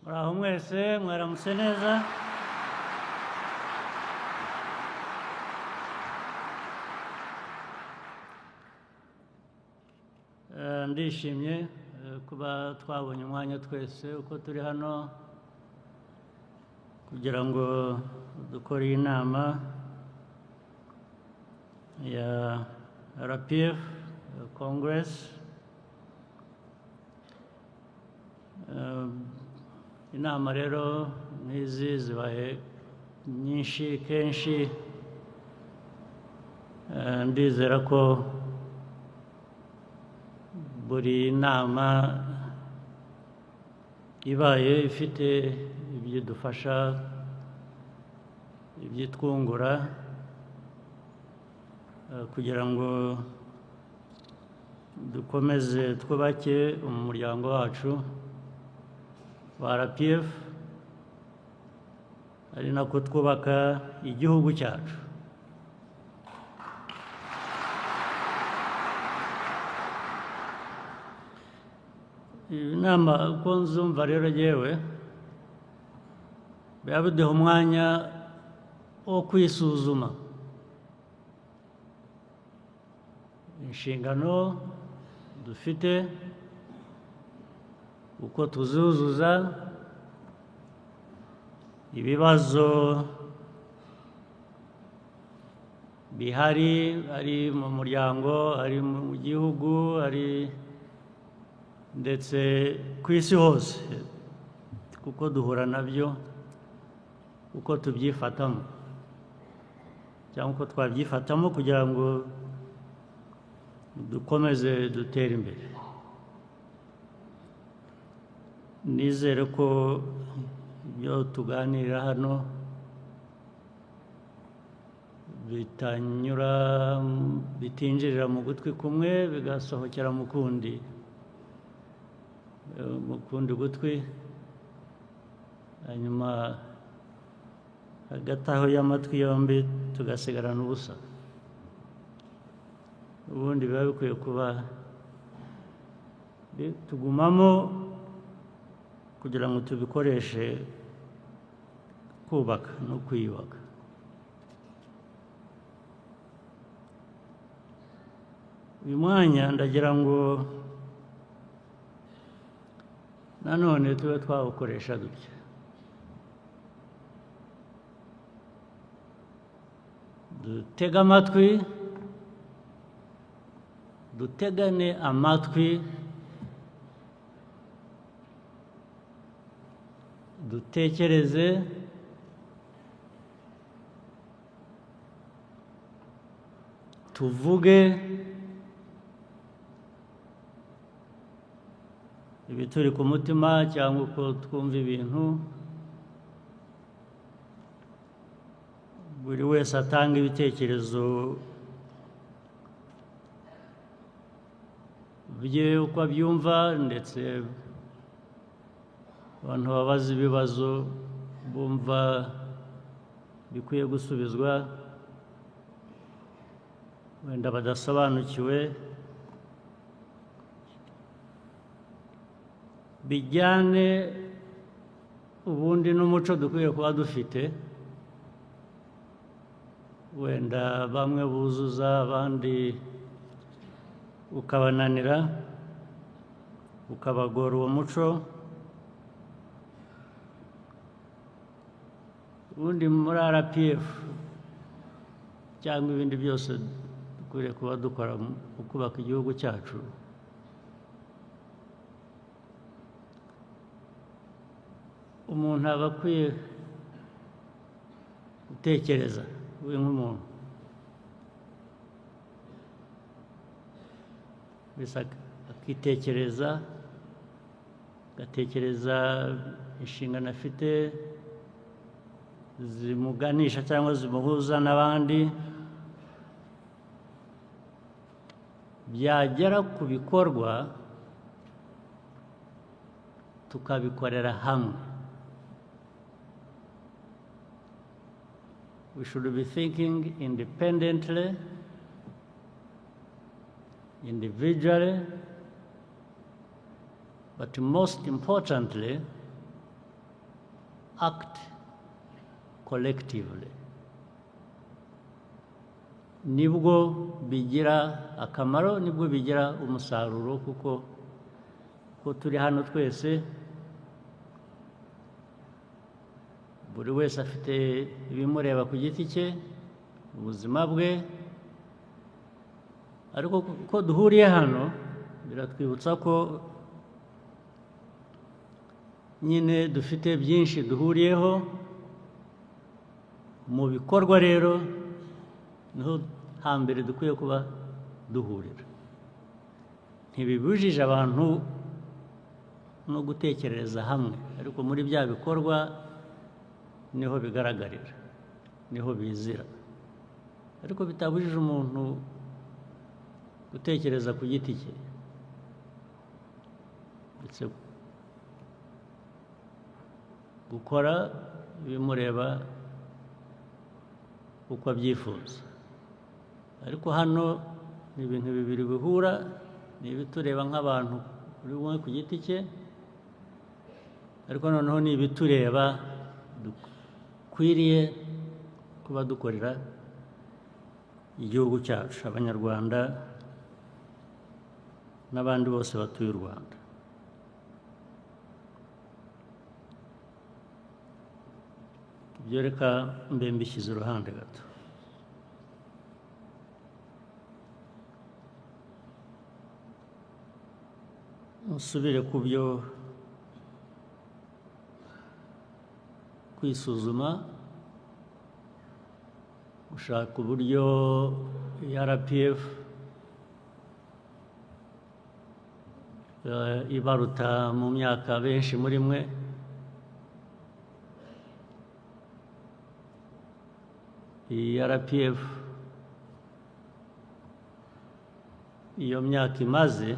Muraho mwese mwaramutse neza. Ndishimye kuba twabonye umwanya twese uko turi hano kugira ngo dukore iyi nama ya RPF Congress. Inama rero nk'izi zibaye nyinshi kenshi, ndizera ko buri nama ibaye ifite ibyidufasha, ibyitwungura kugira ngo dukomeze twubake umuryango wacu wa RPF, ari nako twubaka igihugu cyacu. Inama uko nzumva rero yewe biba biduha umwanya wo kwisuzuma inshingano dufite, uko tuzuzuza, ibibazo bihari ari mu muryango, ari mu gihugu, ari ndetse ku isi hose, kuko duhura nabyo, uko tubyifatamo cyangwa uko twabyifatamo kugira ngo dukomeze dutere imbere. Nizere ko ibyo tuganira hano bitinjirira mu gutwi kumwe bigasohokera mu kundi gutwi, hanyuma hagati aho y'amatwi yombi tugasigarana ubusa. Ubundi biba bikwiye kuba tugumamo kugira ngo tubikoreshe kubaka no kwiyubaka. Uyu mwanya ndagira ngo nanone tube twawukoresha dutya, dutega amatwi, dutegane amatwi, dutekereze, tuvuge ibituri ku mutima cyangwa uko twumva ibintu. Buri wese atanga ibitekerezo bye uko abyumva, ndetse abantu babaza ibibazo bumva bikwiye gusubizwa, wenda badasobanukiwe, bijyane ubundi n'umuco dukwiye kuba dufite. Wenda bamwe buzuza, abandi ukabananira, ukabagora uwo muco. Ubundi muri RPF cyangwa ibindi byose dukwiriye kuba dukora mu kubaka igihugu cyacu, umuntu aba akwiye gutekereza we nk'umuntu, mbese akitekereza, agatekereza inshingano afite zimuganisha cyangwa zimuhuza n'abandi, byagera ku bikorwa tukabikorera hamwe. We should be thinking independently, individually, but most importantly, act collectively nibwo bigira akamaro, nibwo bigira umusaruro, kuko turi hano twese buri wese afite ibimureba ku giti cye, ubuzima bwe, ariko ko duhuriye hano biratwibutsa ko nyine dufite byinshi duhuriyeho. Mu bikorwa rero niho hambere dukwiye kuba duhurira. Ntibibujije abantu no gutekerereza hamwe, ariko muri bya bikorwa niho bigaragarira, niho bizira, ariko bitabujije umuntu gutekereza ku giti cye ndetse gukora ibimureba uko abyifuza. Ariko hano ni ibintu bibiri bihura, ni ibitureba nk'abantu buri umwe ku giti cye, ariko noneho ni ibitureba dukwiriye kuba dukorera igihugu cyacu, Abanyarwanda n'abandi bose batuye u Rwanda. Ibyo reka mbe mbishyize uruhande gato. Musubire ku byo kwisuzuma, gushaka uburyo RPF ibaruta mu myaka benshi muri mwe, RPF iyo myaka imaze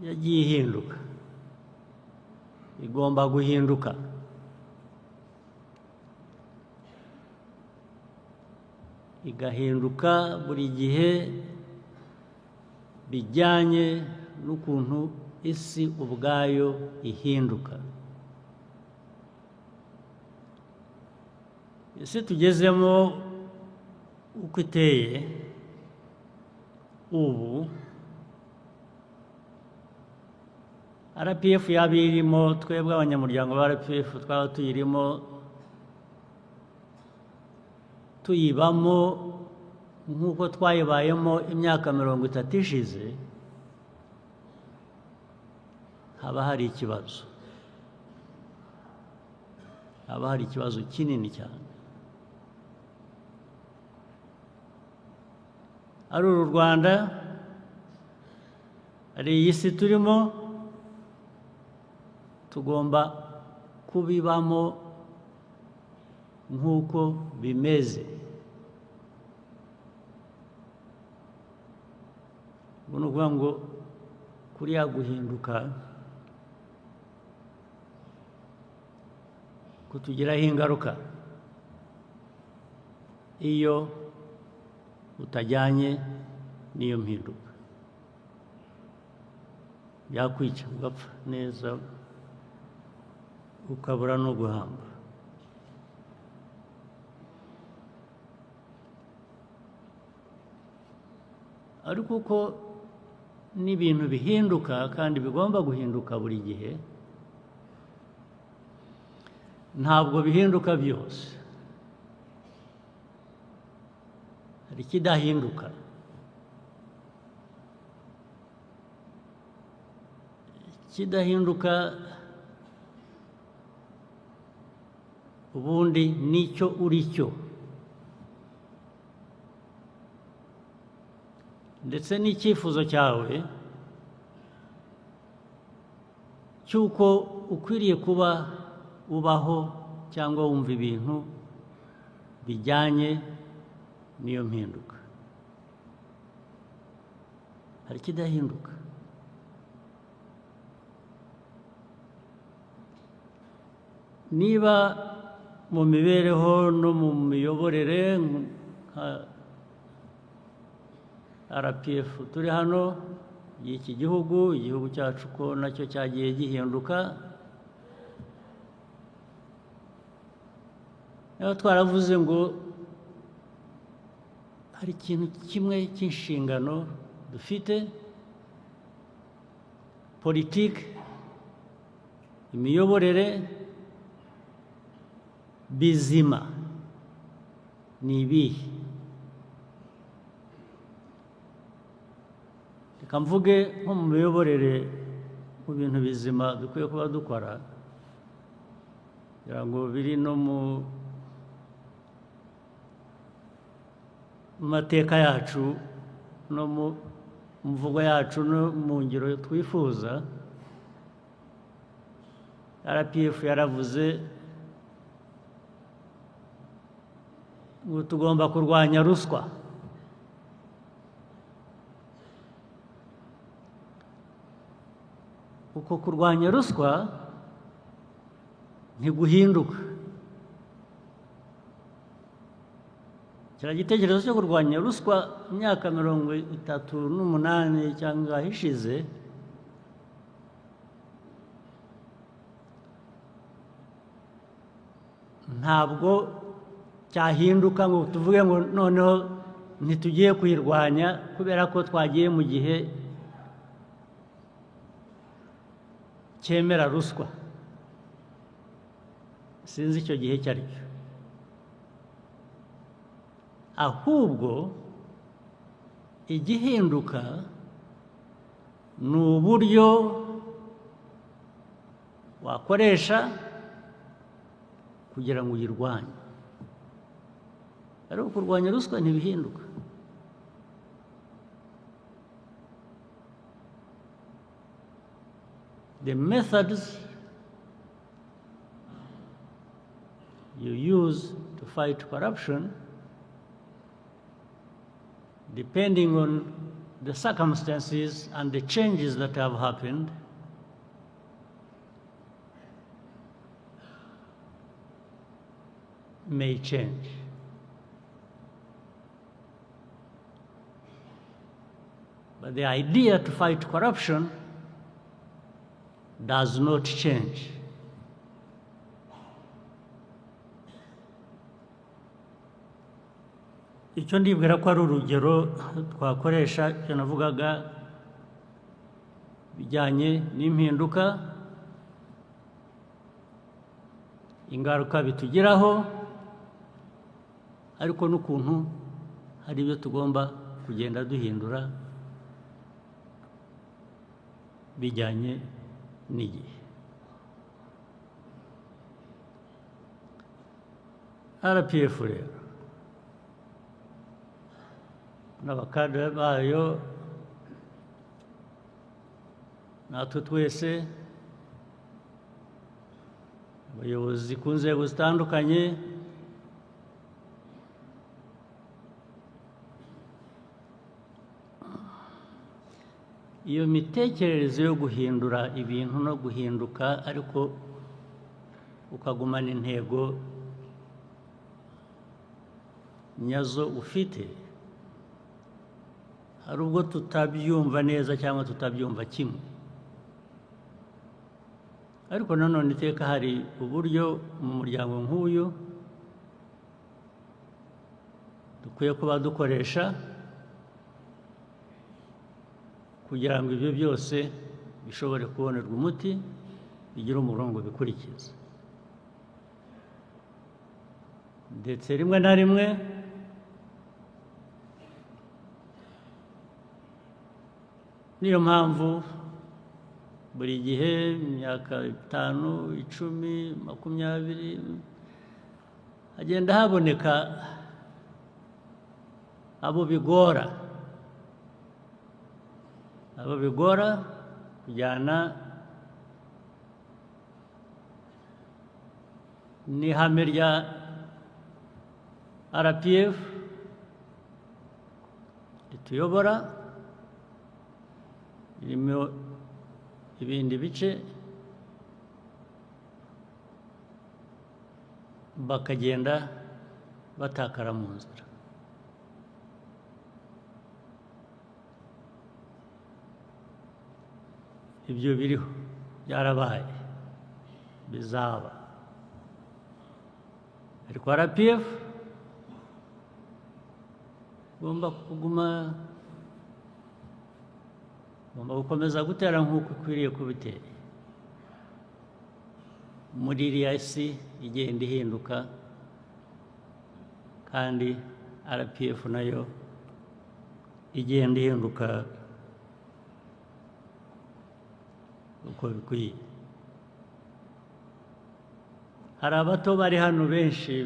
yagiye ihinduka, igomba guhinduka. Igahinduka buri gihe bijyanye n'ukuntu isi ubwayo ihinduka. Isi tugezemo uko iteye ubu, RPF yaba irimo, twebwe abanyamuryango ba RPF twaba tuyirimo, tuyibamo nk'uko twayibayemo imyaka 30 ishize, haba hari ikibazo, haba hari ikibazo kinini cyane. Ari uru Rwanda, ari iyi si turimo, tugomba kubibamo nk'uko bimeze. Ubu ni ukuvuga ngo kuriya guhinduka kutugiraho ingaruka iyo utajyanye n'iyo mpinduka, byakwica ugapfa neza, ukabura no guhamba. Ariko uko n'ibintu bihinduka kandi bigomba guhinduka buri gihe, ntabwo bihinduka byose, hari ikidahinduka. Ikidahinduka ubundi nicyo uri cyo, ndetse n'icyifuzo cyawe cy'uko ukwiriye kuba ubaho cyangwa wumva ibintu bijyanye n'iyo mpinduka. Hari ikidahinduka. Niba mu mibereho no mu miyoborere nka RPF turi hano, y'iki gihugu, igihugu cyacu ko nacyo cyagiye gihinduka. Niba twaravuze ngo hari ikintu kimwe cy'inshingano dufite, politiki, imiyoborere bizima ni ibihe? Reka mvuge nko mu miyoborere, mu bintu bizima dukwiye kuba dukora, kugira ngo biri no mu mateka yacu no mu mvugo yacu no mu ngiro twifuza. RPF yaravuze ngo tugomba kurwanya ruswa. Uko kurwanya ruswa ntiguhinduka. Kiriya gitekerezo cyo kurwanya ruswa imyaka 38 cyangwa ishize, ntabwo cyahinduka ngo tuvuge ngo noneho ntitugiye kuyirwanya kubera ko twagiye mu gihe cyemera ruswa. Sinzi icyo gihe icyo ari cyo. Ahubwo igihinduka ni uburyo wakoresha kugira ngo uyirwanye. Ariko kurwanya ruswa ntibihinduka. The methods you use to fight corruption, depending on the circumstances and the changes that have happened, may change. But the idea to fight corruption does not change. Icyo ndibwira ko ari urugero twakoresha, icyo navugaga bijyanye n'impinduka, ingaruka bitugeraho, ariko n'ukuntu hari ibyo tugomba kugenda duhindura bijyanye n'igihe. RPF rero n'abakadere bayo natwe twese abayobozi ku nzego zitandukanye iyo mitekerereze yo guhindura ibintu no guhinduka ariko ukagumana intego nyazo ufite, hari ubwo tutabyumva neza cyangwa tutabyumva kimwe. Ariko nanone iteka hari uburyo mu muryango nk'uyu dukwiye kuba dukoresha kugira ngo ibyo byose bishobore kubonerwa umuti, bigire umurongo bikurikiza. Ndetse rimwe na rimwe niyo mpamvu buri gihe imyaka 5, 10, 20 hagenda haboneka abo bigora kujyana n'ihame rya RPF rituyobora, irimo ibindi bice, bakagenda batakara mu nzira. ibyo biriho byarabaye bizaba, ariko RPF igomba gukomeza gutera nk'uko ikwiriye kubitera muri iriya si igenda ihinduka, kandi RPF nayo igenda ihinduka uko bikwiye. Hari abato bari hano benshi,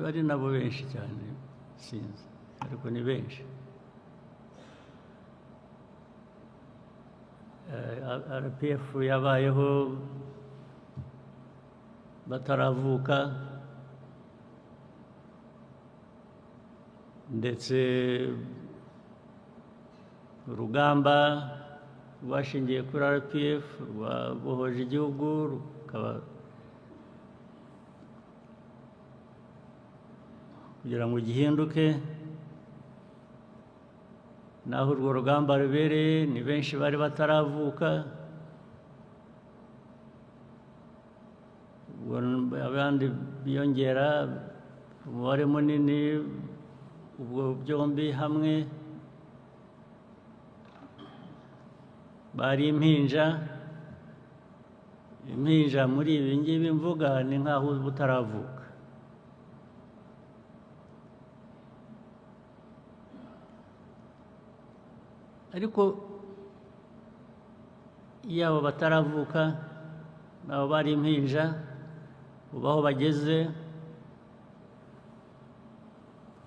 bari nabo benshi cyane sinzi, ariko ni benshi. RPF yabayeho bataravuka, ndetse urugamba rwashingiye kuri RPF rwabohoje igihugu rukaba kugira ngo gihinduke. Naho urwo rugamba rubereye ni benshi bari bataravuka, abandi biyongera umubare munini, ubwo byombi hamwe bari impinja. Impinja muri ibi ngibi mvuga ni nk'aho butaravuka. Ariko iyo abo bataravuka nabo bari impinja, ubu aho bageze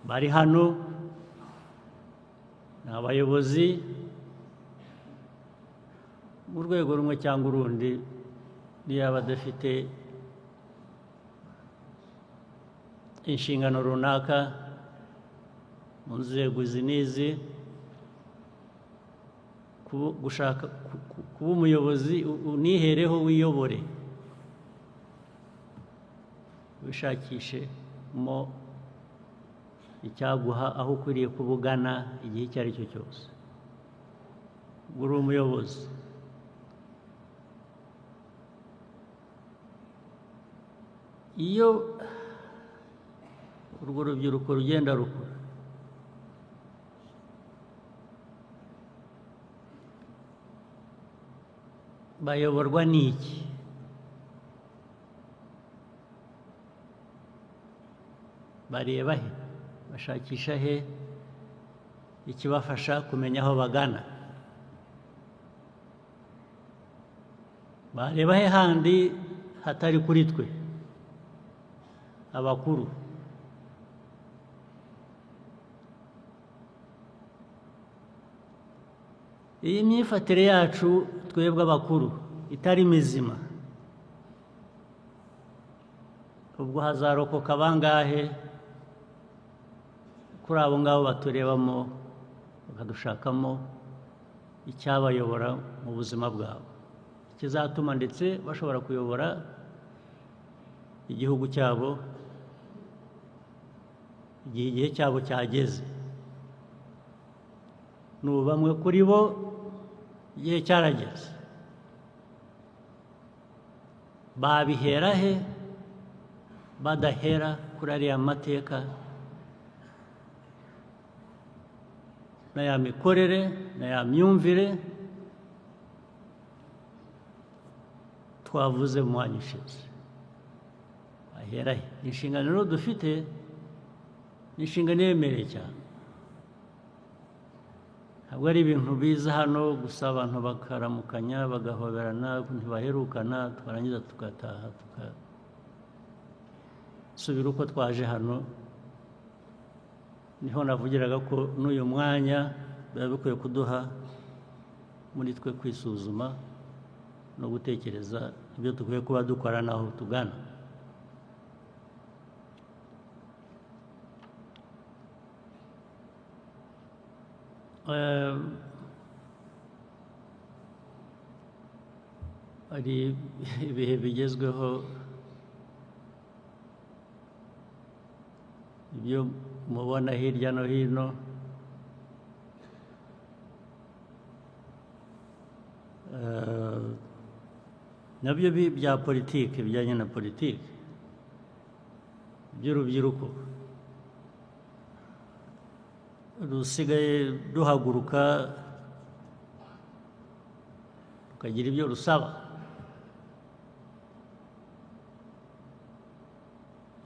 bari hano, ni abayobozi mu rwego rumwe cyangwa urundi, niyo badafite inshingano runaka mu nzego izi n'izi, gushaka kuba umuyobozi unihereho wiyobore, wishakishemo icyaguha aho ukwiriye kuba ugana igihe icyo ari cyo cyose. Uri umuyobozi, iyo urwo rubyiruko rugenda rukura, bayoborwa n'iki? Bareba he? Bashakisha he ikibafasha kumenya aho bagana? Bareba he handi hatari kuri twe abakuru? Iyi myifatire yacu twebwe abakuru itari mizima, ubwo hazarokoka bangahe kuri abo ngabo baturebamo bakadushakamo icyabayobora mu buzima bwabo, kizatuma ndetse bashobora kuyobora igihugu cyabo igihe cyabo cyageze. N'ubu bamwe kuri bo igihe cyarageze, babihera he badahera kuri ariya mateka na ya mikorere na ya myumvire twavuze mu mwanya ushize? Bahera he? Inshingano rero dufite ni inshingano iremereye cyane, ntabwo ari ibintu biza hano gusa abantu bakaramukanya bagahoberana ntibaherukana twarangiza tugataha tugasubira uko twaje hano. Niho navugiraga ko n'uyu mwanya biba bikwiye kuduha muri twe kwisuzuma no gutekereza ibyo dukwiye kuba dukora n'aho tugana. Hari ibihe bigezweho, ibyo mubona hirya no hino, nabyo bya politiki bijyanye na politiki by'urubyiruko rusigaye duhaguruka rukagira ibyo rusaba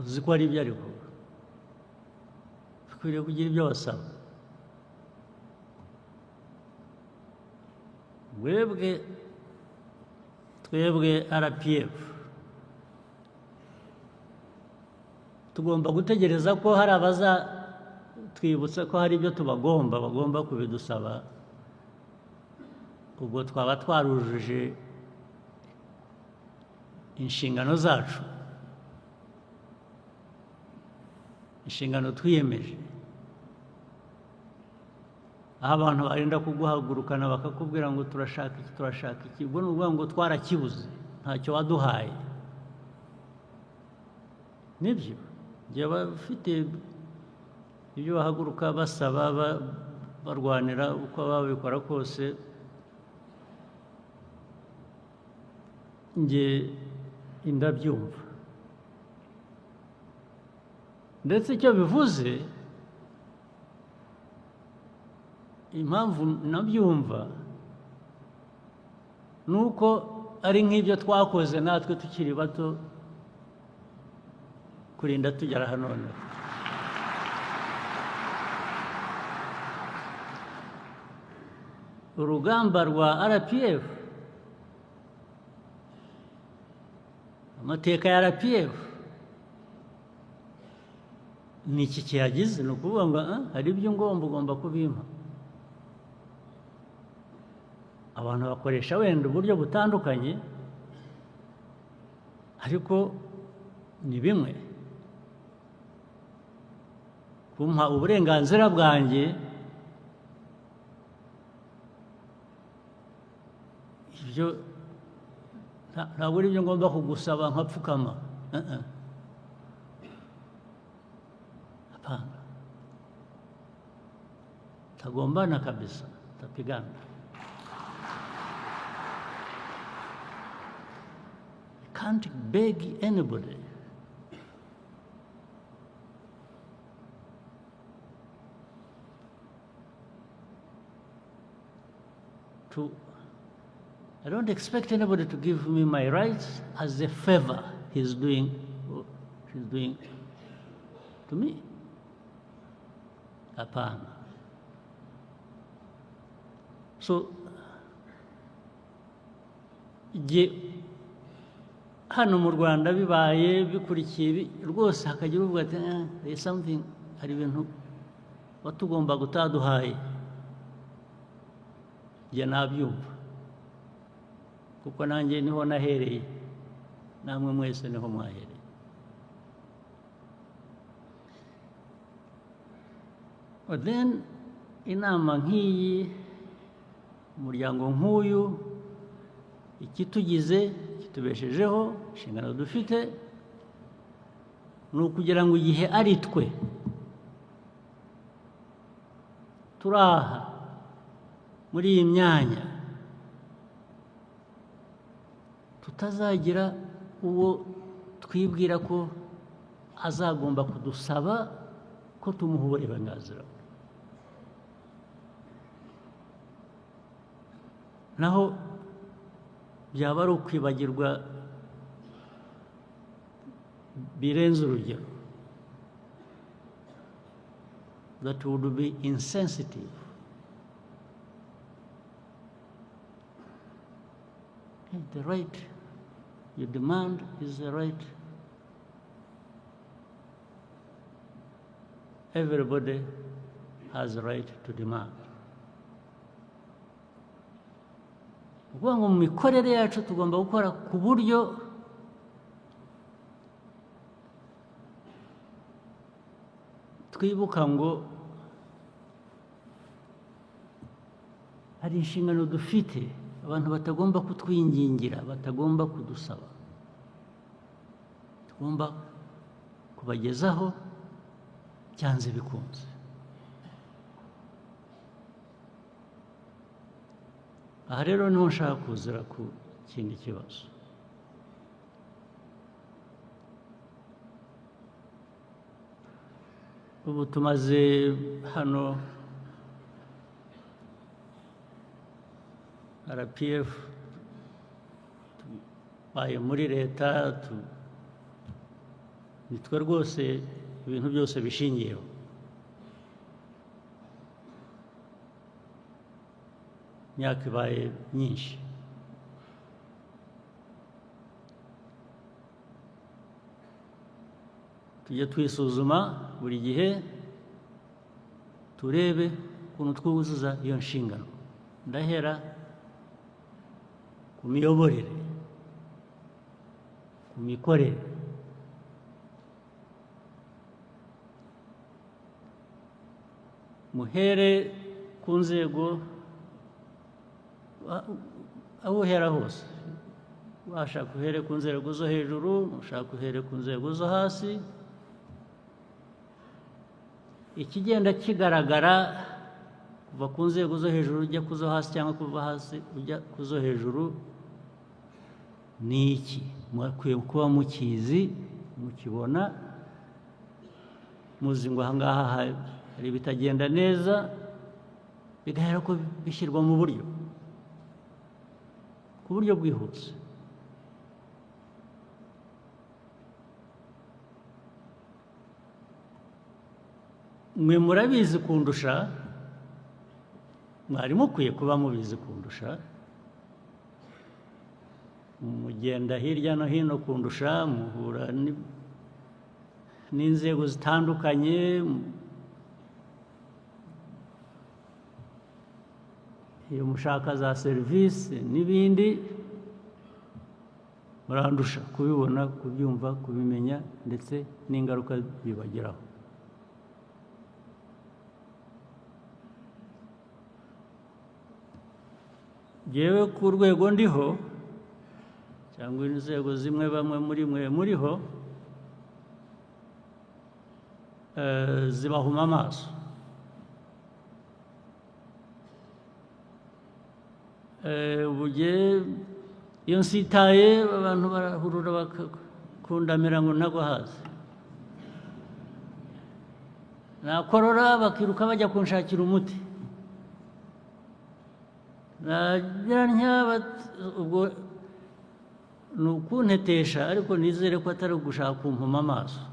uzi ko ari ibyo ariko bikwiriye kugira ibyo basaba twebwe RPF tugomba gutegereza ko hari twibutsa ko hari ibyo bagomba kubidusaba ubwo twaba twarujuje inshingano zacu inshingano twiyemeje aho abantu barinda kuguhagurukana bakakubwira ngo turashaka iki ubwo ni ukuvuga ngo twarakibuze ntacyo waduhaye nibyo igihe bafite ibyo bahaguruka basaba barwanira uko babikora kose njye ndabyumva ndetse icyo bivuze impamvu nabyumva ni uko ari nk'ibyo twakoze natwe tukiri bato kurinda tugera hano none urugamba rwa RPF amateka ya RPF ni iki kiyagize ni ukuvuga ngo hari ibyo ugomba kubimpa abantu bakoresha wenda uburyo butandukanye ariko ni bimwe kumpa uburenganzira bwanjye ibyo ntabwo ari ibyo ngomba kugusaba nkapfukama hapana tagombana kabisa tapigana can't beg anybody I don't expect anybody to give me my rights as a favor she's doing to me. Hapana. So, hano mu Rwanda bibaye bikurikiye rwose hakagira uvuga ati there is something hari ibintu watugomba gutaduhaye njye nabyumva kuko nanjye niho nahereye namwe mwese niho mwahereye but then inama nk'iyi umuryango nk'uyu ikitugize kitubeshejeho inshingano dufite ni ukugira ngo igihe ari twe turaha muri iyi myanya tutazagira uwo twibwira ko azagomba kudusaba ko tumuha uburenganzira naho byaba ari ukwibagirwa birenze urugero that would be insensitive. The right you demand is the right everybody has a right to demand. Ukuvuga ngo mu mikorere yacu tugomba gukora ku buryo twibuka ngo hari inshingano dufite abantu batagomba kutwingingira batagomba kudusaba tugomba kubagezaho cyanze bikunze. Aha rero niho nshaka kuzira ku kindi kibazo ubu tumaze hano RPF baye muri leta nitwe rwose ibintu byose bishingiyeho. Imyaka ibaye myinshi. Tujye twisuzuma buri gihe turebe ukuntu twuzuza iyo nshingano. Ndahera ku miyoborere, ku mikorere, muhere ku nzego aho uhera hose. Washaka uhere ku nzego zo hejuru, ushaka uhere ku nzego zo hasi. Ikigenda kigaragara kuva ku nzego zo hejuru ujya ku zo hasi cyangwa kuva hasi ujya ku zo hejuru ni iki? Mukwiye kuba mukizi, mukibona, muzi ngo aha ngaha hari ibitagenda neza, bigahera ko bishyirwa mu buryo, ku buryo bwihuse. Mwe murabizi kundusha, mwari mukwiye kuba mubizi kundusha, mugenda hirya no hino kundusha, muhura n'inzego zitandukanye, iyo mushaka za serivisi n'ibindi, murandusha kubibona, kubyumva, kubimenya ndetse n'ingaruka bibageraho. Yewe ku rwego ndiho cyangwa inzego zimwe bamwe muri mwe muriho zibahuma amaso. Iyo nsitaye abantu barahurura bakundamira ngo ntago hazi, nakorora bakiruka bajya kunshakira umuti, ubwo ni ukuntetesha, ariko nizere ko atari ugushaka kumpuma amaso.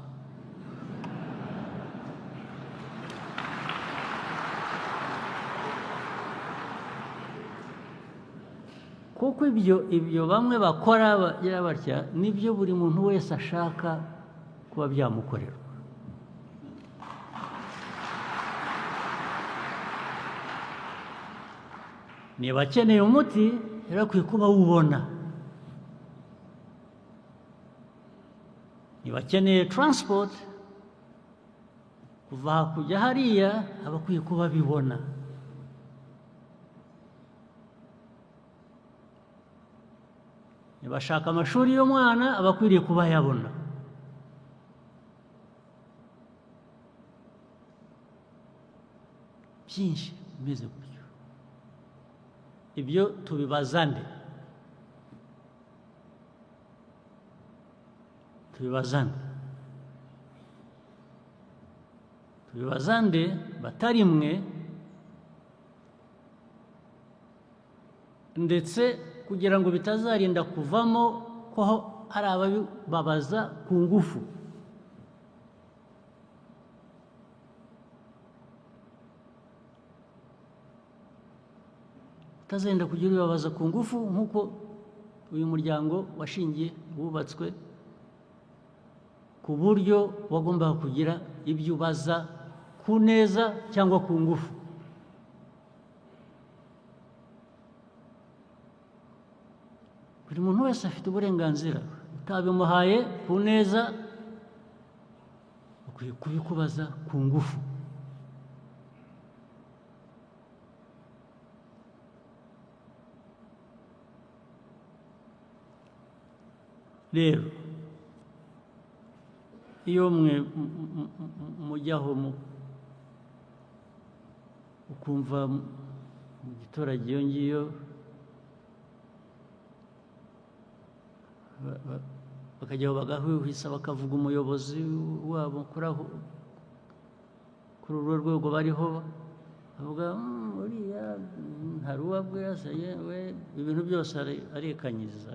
Kuko ibyo bamwe bakora bagira batya nibyo buri muntu wese ashaka kuba byamukorerwa. Niba akeneye umuti yarakwiye kuba awubona. Niba akeneye transport kuva aha kujya hariya aba akwiye kuba abibona. Niba ashaka amashuri y'umwana aba akwiriye kuba ayabona. Byinshi bimeze gutyo. Ibyo tubibaza nde? Tubibaza nde batari mwe, ndetse kugira ngo bitazarinda kuvamo ko hari ababibabaza ku ngufu. Utazenda kugira ubibabaza ku ngufu nk'uko uyu muryango washingiye wubatswe, ku buryo wagombaga kugira ibyo ubaza ku neza cyangwa ku ngufu. Buri muntu wese afite uburenganzira, utabimuhaye ku neza ukwiye kubikubaza ku ngufu. Rero iyo mwe mujyaho ukumva mu giturage iyo ngiyo bakajyaho bagahwihwisa bakavuga umuyobozi wabo kuri urwo rwego bariho bavuga uriya hari uwabwira se yewe ibintu byose arekanyiza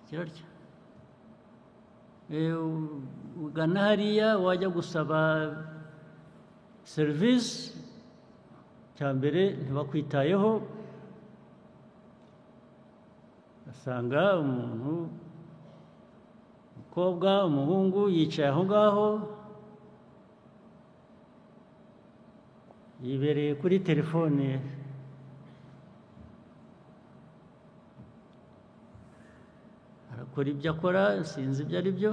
kirarya ugana hariya wajya gusaba serivisi cya mbere ntibakwitayeho asanga umuntu umukobwa umuhungu yicaye aho ngaho yibereye kuri telefone arakora ibyo akora sinzi ibyo ari byo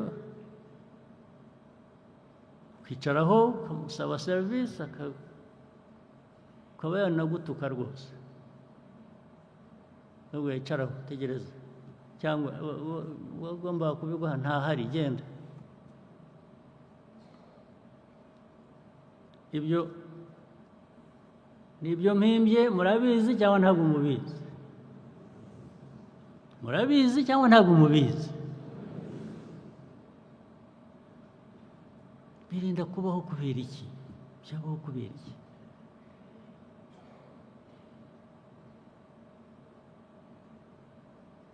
kwicaraho ukamusaba serivisi ukaba yanagutuka rwose nubwo yicaraho tegereza cyangwa wagomba kubiguha ntahari genda ibyo ni ibyo mpimbye murabizi cyangwa ntabwo mubizi murabizi cyangwa ntabwo mubizi birinda kubaho kubera iki byabaho kubera iki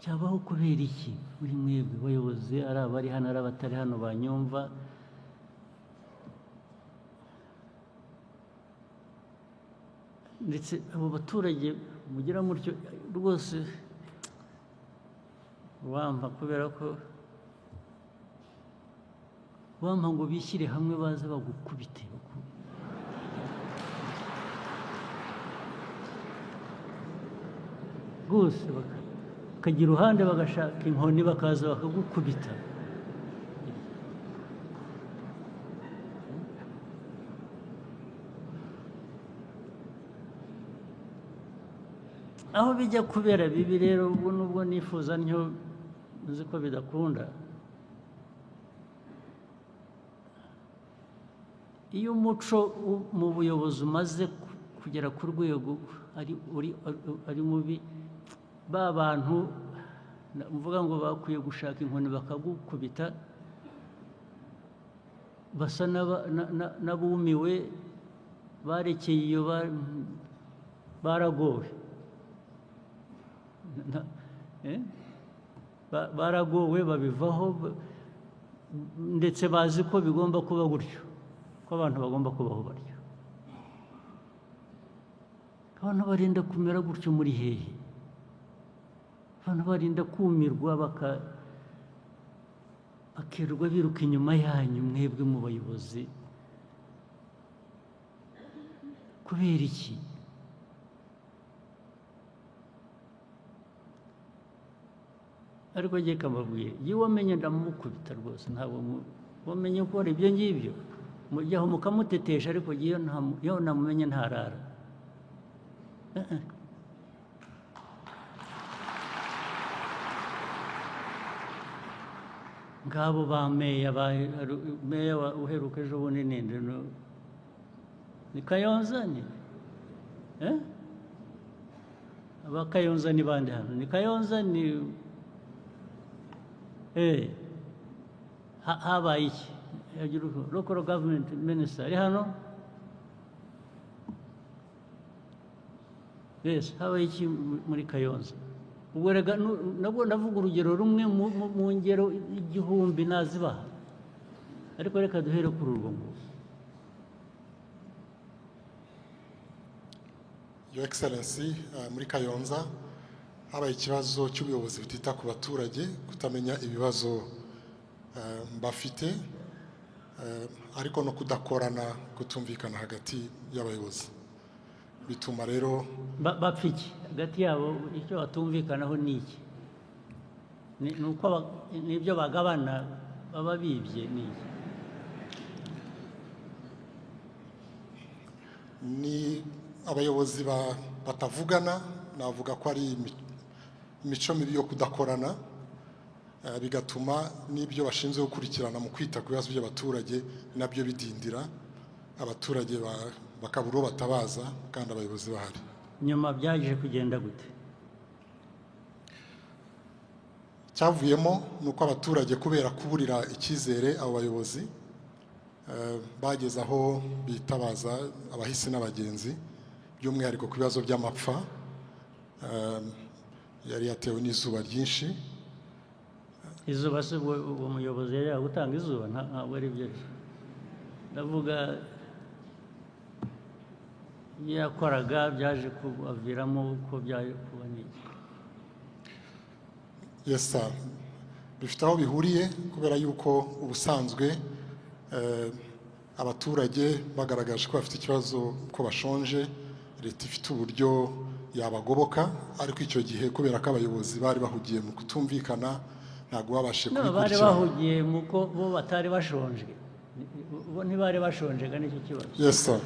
cyabaho kubera iki muri mwebwe bayobozi ari abari hano ari abatari hano banyumva ndetse abo baturage mugira mutyo rwose wampa kubera ko wampa ngo bishyire hamwe baze bagukubite rwose bakagira uruhande bagashaka inkoni bakaza bakagukubita aho bijya kubera bibi rero ubwo nubwo nifuza ntyo nzi ko bidakunda iyo umuco mu buyobozi umaze kugera ku rwego ari mubi ba bantu mvuga ngo bakwiye gushaka inkoni bakagukubita basa n'abumiwe barekeye iyo baragowe baragowe babivaho ndetse bazi ko bigomba kuba gutyo ko abantu bagomba kubaho batyo abantu barinda kumera gutyo muri hehe abantu barinda kumirwa bakirirwa biruka inyuma yanyu mwebwe mu bayobozi kubera iki ariko ngiye kamabwire iyo wamenye ndamukubita rwose ntabwo wamenye gukora ibyo ngibyo mujyaho mukamutetesha ariko iyo namumenye ntarara ngabo ba meya uheruka ejo bundi ninde ni Kayonza ni aba Kayonza ni bande hano ni Kayonza ni habaye iki local government minister ari hano yes habaye iki muri Kayonza ubwo rega nabwo ndavuga urugero rumwe mu ngero igihumbi nazibaha ariko reka duhere kuri urwo ngurwo. Your Excellency muri Kayonza habaye ikibazo cy'ubuyobozi butita ku baturage kutamenya ibibazo bafite ariko no kudakorana kutumvikana hagati y'abayobozi bituma rero bapfiki hagati yabo icyo batumvikanaho niki nuko nibyo bagabana baba bibye niki ni abayobozi batavugana navuga ko ari imico mibi yo kudakorana bigatuma n'ibyo bashinzwe gukurikirana mu kwita ku bibazo by'abaturage nabyo bidindira abaturage bakabura uwo batabaza kandi abayobozi bahari. Nyuma byaje kugenda gute? cyavuyemo ni uko abaturage kubera kuburira icyizere abo bayobozi bageze aho bitabaza abahisi n'abagenzi by'umwihariko ku bibazo by'amapfa yari yatewe n'izuba ryinshi. Izuba se uwo muyobozi yari gutanga izuba ntabwo ari byo ndavuga yakoraga byaje kubaviramo uko byaje kuba n'iki. Yes sir, bifite aho bihuriye kubera yuko ubusanzwe abaturage bagaragaje ko bafite ikibazo ko bashonje, leta ifite uburyo yabagoboka, ariko icyo gihe kubera ko abayobozi bari bahugiye mu kutumvikana ntabwo babashe kubikurikirana. Bari bahugiye mu ko bo batari bashonje, bo ntibari bashonje ga nicyo kibazo. Yes sir.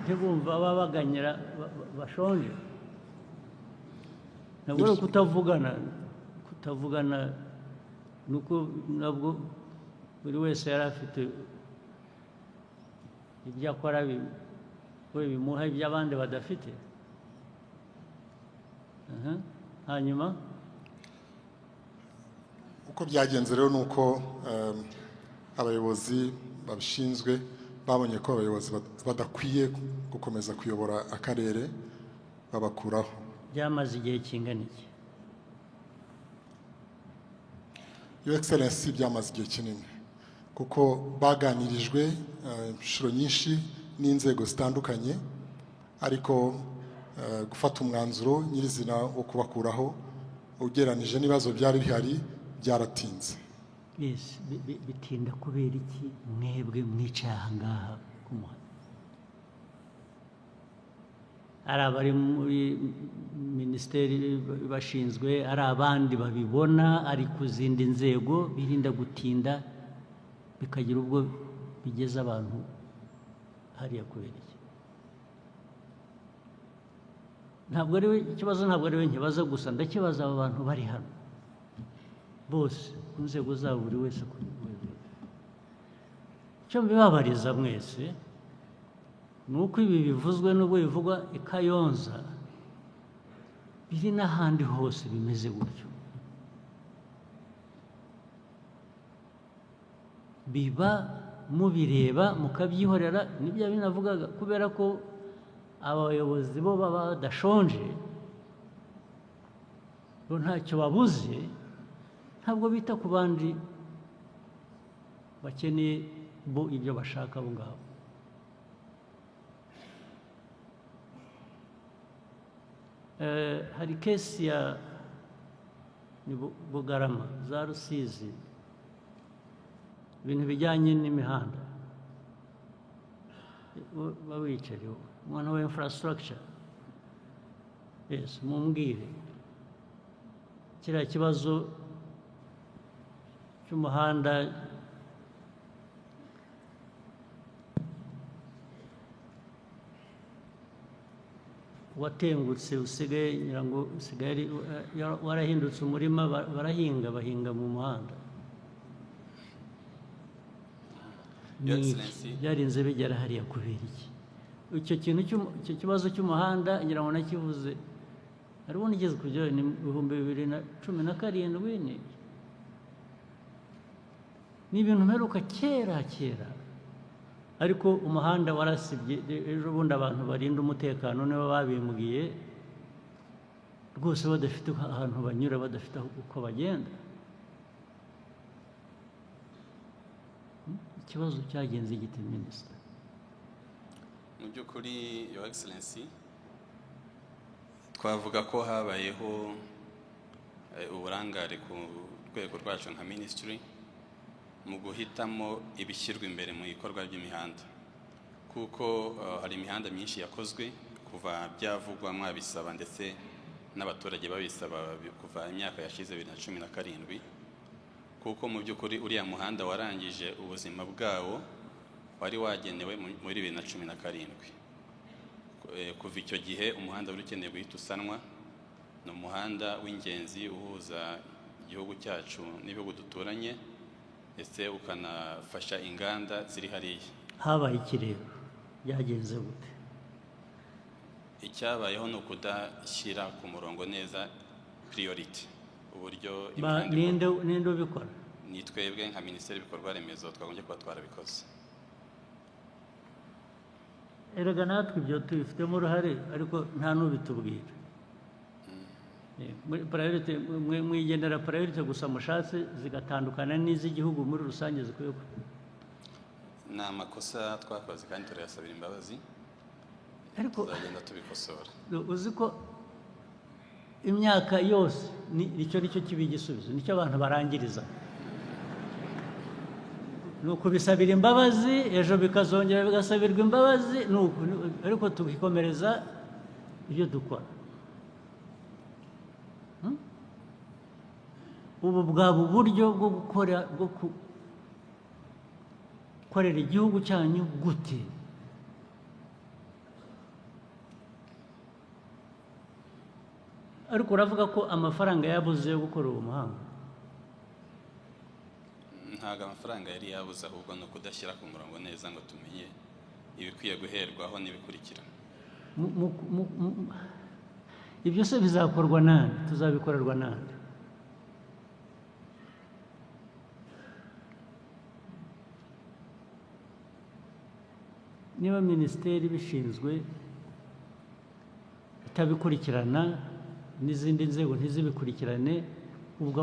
Ntibumva babaganyira bashonje, ntabwo ari kutavugana nuko nabwo buri wese yari afite ibyo akora bimuha ibyo abandi badafite. Hanyuma uko byagenze rero ni uko abayobozi babishinzwe babonye ko abayobozi badakwiye gukomeza kuyobora akarere babakuraho. Byamaze igihe kingana iki? Your Excellency, byamaze igihe kinini kuko baganirijwe inshuro nyinshi n'inzego zitandukanye, ariko gufata umwanzuro nyirizina wo kubakuraho ugereranije n'ibibazo byari bihari byaratinze. Yes, bitinda kubera iki mwebwe mwicaye aha ngaha ku muhanda? Ari abari muri minisiteri bashinzwe, ari abandi babibona, ari ku zindi nzego, birinda gutinda bikagira ubwo bigeza abantu hariya kubera iki? Ntabwo ari we ikibazo, ntabwo ari we nkibaza gusa, ndakibaza abo bantu bari hano bose ku nzego zabo, buri wese ku rwego. Icyo mbibabariza mwese ni uko ibi bivuzwe n'ubwo bivugwa i Kayonza biri n'ahandi hose bimeze gutyo. Biba mubireba mukabyihorera, nibyo binavugaga, kubera ko abayobozi bo baba badashonje, bo ntacyo babuze, ntabwo bita ku bandi bakeneye bo ibyo bashaka abo ngabo. Hari kesi ya Bugarama za Rusizi, ibintu bijyanye n'imihanda, bawicariye umwana wa infrastructure. Yes, mumbwire kiriya kibazo cy'umuhanda watengutse usigaye nyirango usigaye warahindutse umurima, bahinga mu muhanda. Byarinze bigera hariya kubera iki? Icyo kintu icyo kibazo cy'umuhanda ngira ngo nakivuze hari ubundi igeze kujya ni 2017 ni ibintu mperuka kera, ariko umuhanda warasibye. Ejo bundi abantu barinda umutekano nibo babimbwiye rwose, badafite ahantu banyura, badafite uko bagenda. Ikibazo cyagenze gite minisita? Mu by'ukuri Your Excellency, twavuga ko habayeho uburangare ku rwego rwacu nka ministry mu guhitamo ibishyirwa imbere mu ikorwa ry'imihanda, kuko hari imihanda myinshi yakozwe kuva byavugwa mwabisaba ndetse n'abaturage babisaba kuva imyaka yashize 2017, kuko mu by'ukuri uriya muhanda warangije ubuzima bwawo wari wagenewe muri 2017. Kuva icyo gihe umuhanda wari ukeneye guhita usanwa. Ni umuhanda w'ingenzi uhuza igihugu cyacu n'ibihugu duturanye, ndetse ukanafasha inganda ziri hariya. Habaye iki rero? Byagenze gute? icyabayeho ni ukudashyira ku murongo neza priority uburyo imihanda ninde ubikora ni twebwe nka minisiteri y'ibikorwa remezo twagombye kuba twarabikoze. erega natwe ibyo tubifitemo uruhare ariko nta n'ubitubwira. Priority mwigenera priority gusa mushatse zigatandukana n'iz'igihugu muri rusange zikwiye. Ni amakosa twakoze kandi turayasabira imbabazi, ariko tuzagenda tubikosora. uzi ko imyaka yose nicyo kiba igisubizo, nicyo abantu barangiriza, ni ukubisabira imbabazi ejo bikazongera bigasabirwa imbabazi, ariko tukikomereza ibyo dukora. ubu bwaba uburyo bwo gukorera igihugu cyanyu gute? ariko uravuga ko amafaranga yabuze yo gukora uwo muhanda? Ntabwo amafaranga yari yabuze, ahubwo ni ukudashyira ku murongo neza ngo tumenye ibikwiye guherwaho n'ibikurikira. ibyo se bizakorwa nande? tuzabikorerwa nande? niba minisiteri bishinzwe itabikurikirana n'izindi nzego ntizibikurikirane, ubwo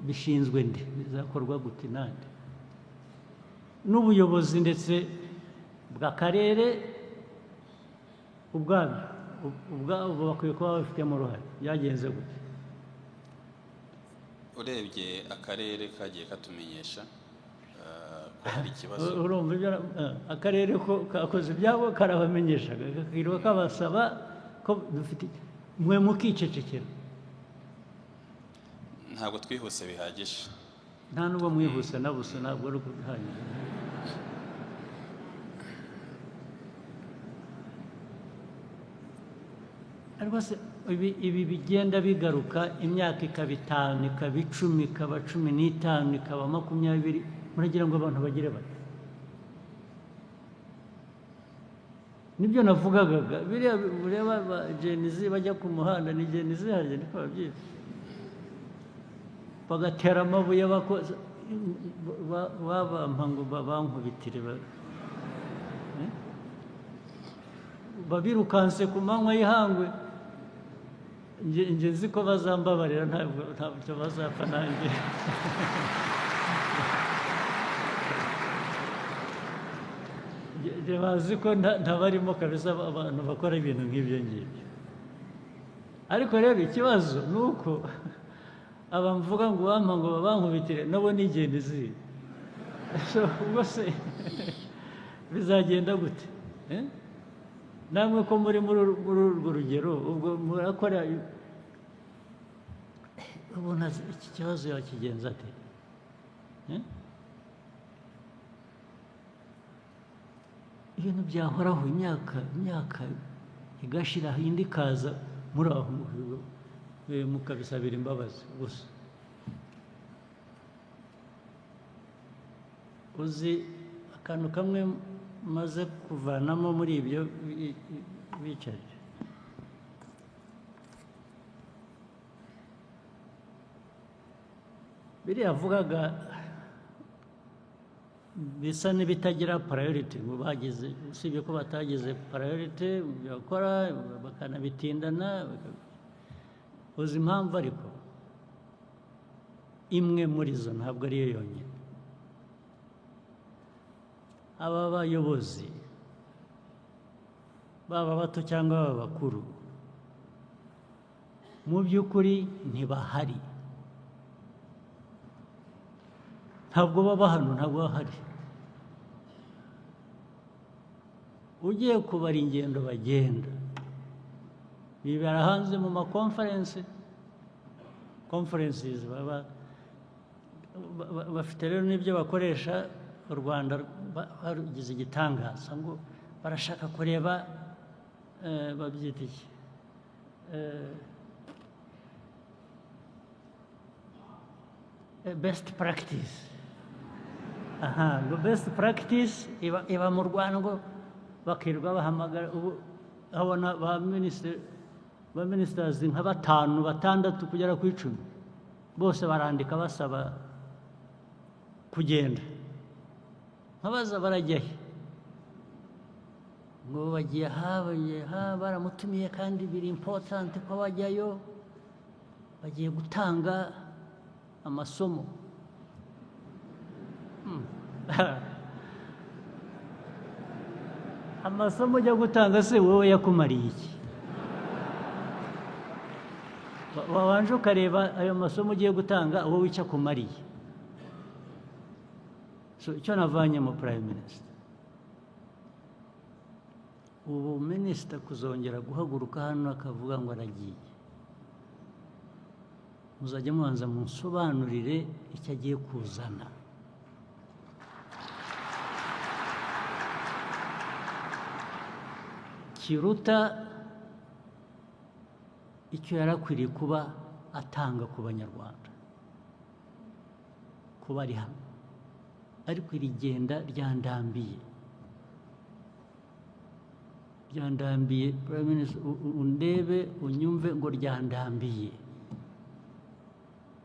bishinzwe nde? bizakorwa gute nande? n'ubuyobozi ndetse bw'akarere ubwabo bakwiye kuba babifitemo uruhare. byagenze gute? Urebye akarere kagiye katumenyesha ko hari ikibazo. urumva ibyo akarere ko kakoze ibyabo karabamenyesha, kakirirwa kabasaba ko dufite, mwe mukicecekera. Ntabwo twihuse bihagije. nta nubwo mwihuse na busa, ntabwo ari ukuhanyura. ariko se ibi bigenda bigaruka, imyaka ikaba 5, ikaba 10, ikaba 15, ikaba 20, muragira ngo abantu bagire bati? nibyo navugaga, biriya ureba ba Gen-Z bajya ku muhanda, ni Gen-Z harya niko babyita, bagatera amabuye bakoze babampa ngo bankubitire, babirukanse ku manywa y'ihangwe. Nge nzi ko bazambabarira, ntabwo bazapfa nanjye. bazi ko ntabarimo kabisa abantu bakora ibintu nk'ibyo ngibyo. ariko rero ikibazo ni uko abamvuga ngo bampa ngo bankubitire nabo ni Gen-Z. ubwo se bizagenda gute? namwe ko muri urwo rugero, ubwo murakora, ubona iki kibazo yakigenza ate? ibintu byahoraho imyaka igashira, indi ikaza, muri aho mukabisabira imbabazi gusa. uzi akantu kamwe maze kuvanamo muri ibyo bicaye, biriya avugaga bisa n'ibitagira priority, ngo bagize, usibye ko batagize priority bakora bakanabitindana. uzi impamvu? ariko imwe muri zo, ntabwo ariyo yonyine. aba bayobozi, baba bato cyangwa baba bakuru, mu by'ukuri ntibahari, ntabwo baba hano, ntabwo bahari. ugiye kubara ingendo bagenda, bibera hanze mu makonferensi, conferences, bafite rero n'ibyo bakoresha. u Rwanda barugize igitangaza, ngo barashaka kureba babyita iki, best practice. ngo best practice iba mu Rwanda, ngo bakirirwa bahamagara. ubu abona ba ministers nka 5 6 kugera ku 10 bose barandika basaba kugenda nkabaza barajyahe ngo bagiye baramutumiye kandi biri important ko bajyayo bagiye gutanga amasomo amasomo ujya gutanga se wowe yakumariye iki wabanje ukareba ayo masomo ugiye gutanga wowe icyo akumariye icyo navanyemo prime minister ubu minisita kuzongera guhaguruka hano akavuga ngo aragiye muzajya mubanza munsobanurire icyo agiye kuzana kiruta icyo yarakwiriye kuba atanga ku banyarwanda kuba ari hano ariko iri genda ryandambiye prime minister undebe unyumve ngo ryandambiye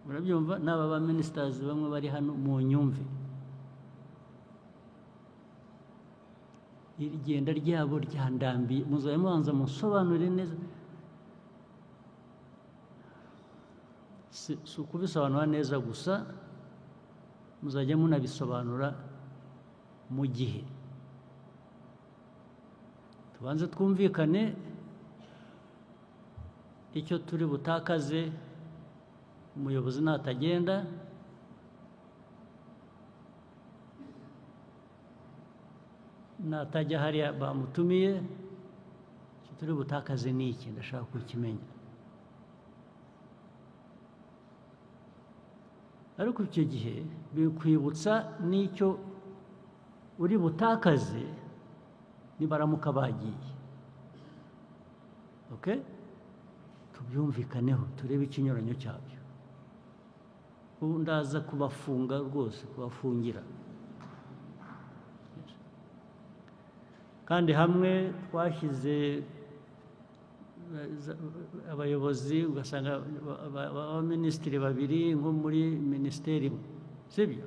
murabyumva n'aba ba ministers bamwe bari hano mu nyumve iri genda ryabo ryandambiye muzaye mubanza musobanurire neza si ukubisobanura neza gusa muzajya munabisobanura mu gihe tubanze twumvikane icyo turi butakaze umuyobozi natagenda natajya hariya bamutumiye icyo turi butakaze ni iki ndashaka kukimenya ariko icyo gihe bikwibutsa n'icyo uri butakaze nibaramuka bagiye tubyumvikaneho turebe ikinyuranyo cyabyo ubu ndaza kubafunga rwose kubafungira kandi hamwe twashyize abayobozi ugasanga abaminisitiri babiri nko muri minisiteri imwe sibyo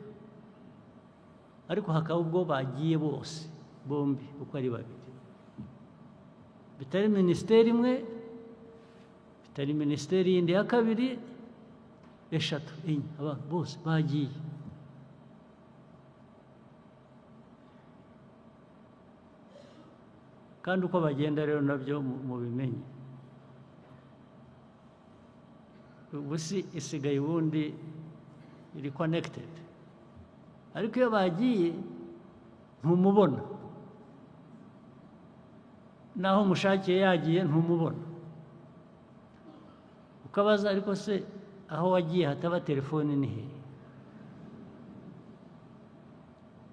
ariko hakaba ubwo bagiye bose bombi uko ari babiri bitari minisiteri imwe bitari minisiteri yindi ya kabiri 3 4 bose bagiye kandi uko bagenda rero nabyo mubimenye ubu si isigaye ubundi iri connected ariko iyo bagiye ntumubona naho mushakiye yagiye ntumubona ukabaza ariko se aho wagiye hataba telefone ni he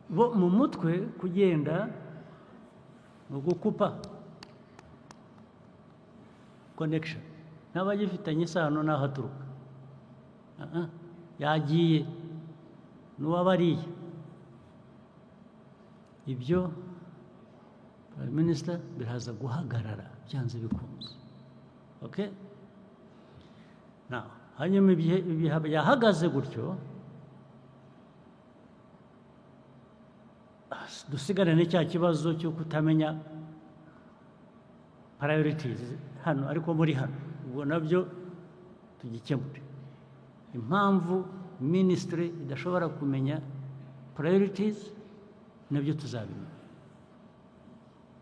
bo mu mutwe kugenda no gukupa connection n'abagifitanye isano n'aho aturuka yagiye n'uwabariye ibyo prime minister biraza guhagarara byanze bikunze hanyuma ibihe yahagaze gutyo dusigarane cya kibazo cyo kutamenya priorities hano ariko muri hano ubwo nabyo tugikemure impamvu ministry idashobora kumenya priorities nabyo tuzabimenya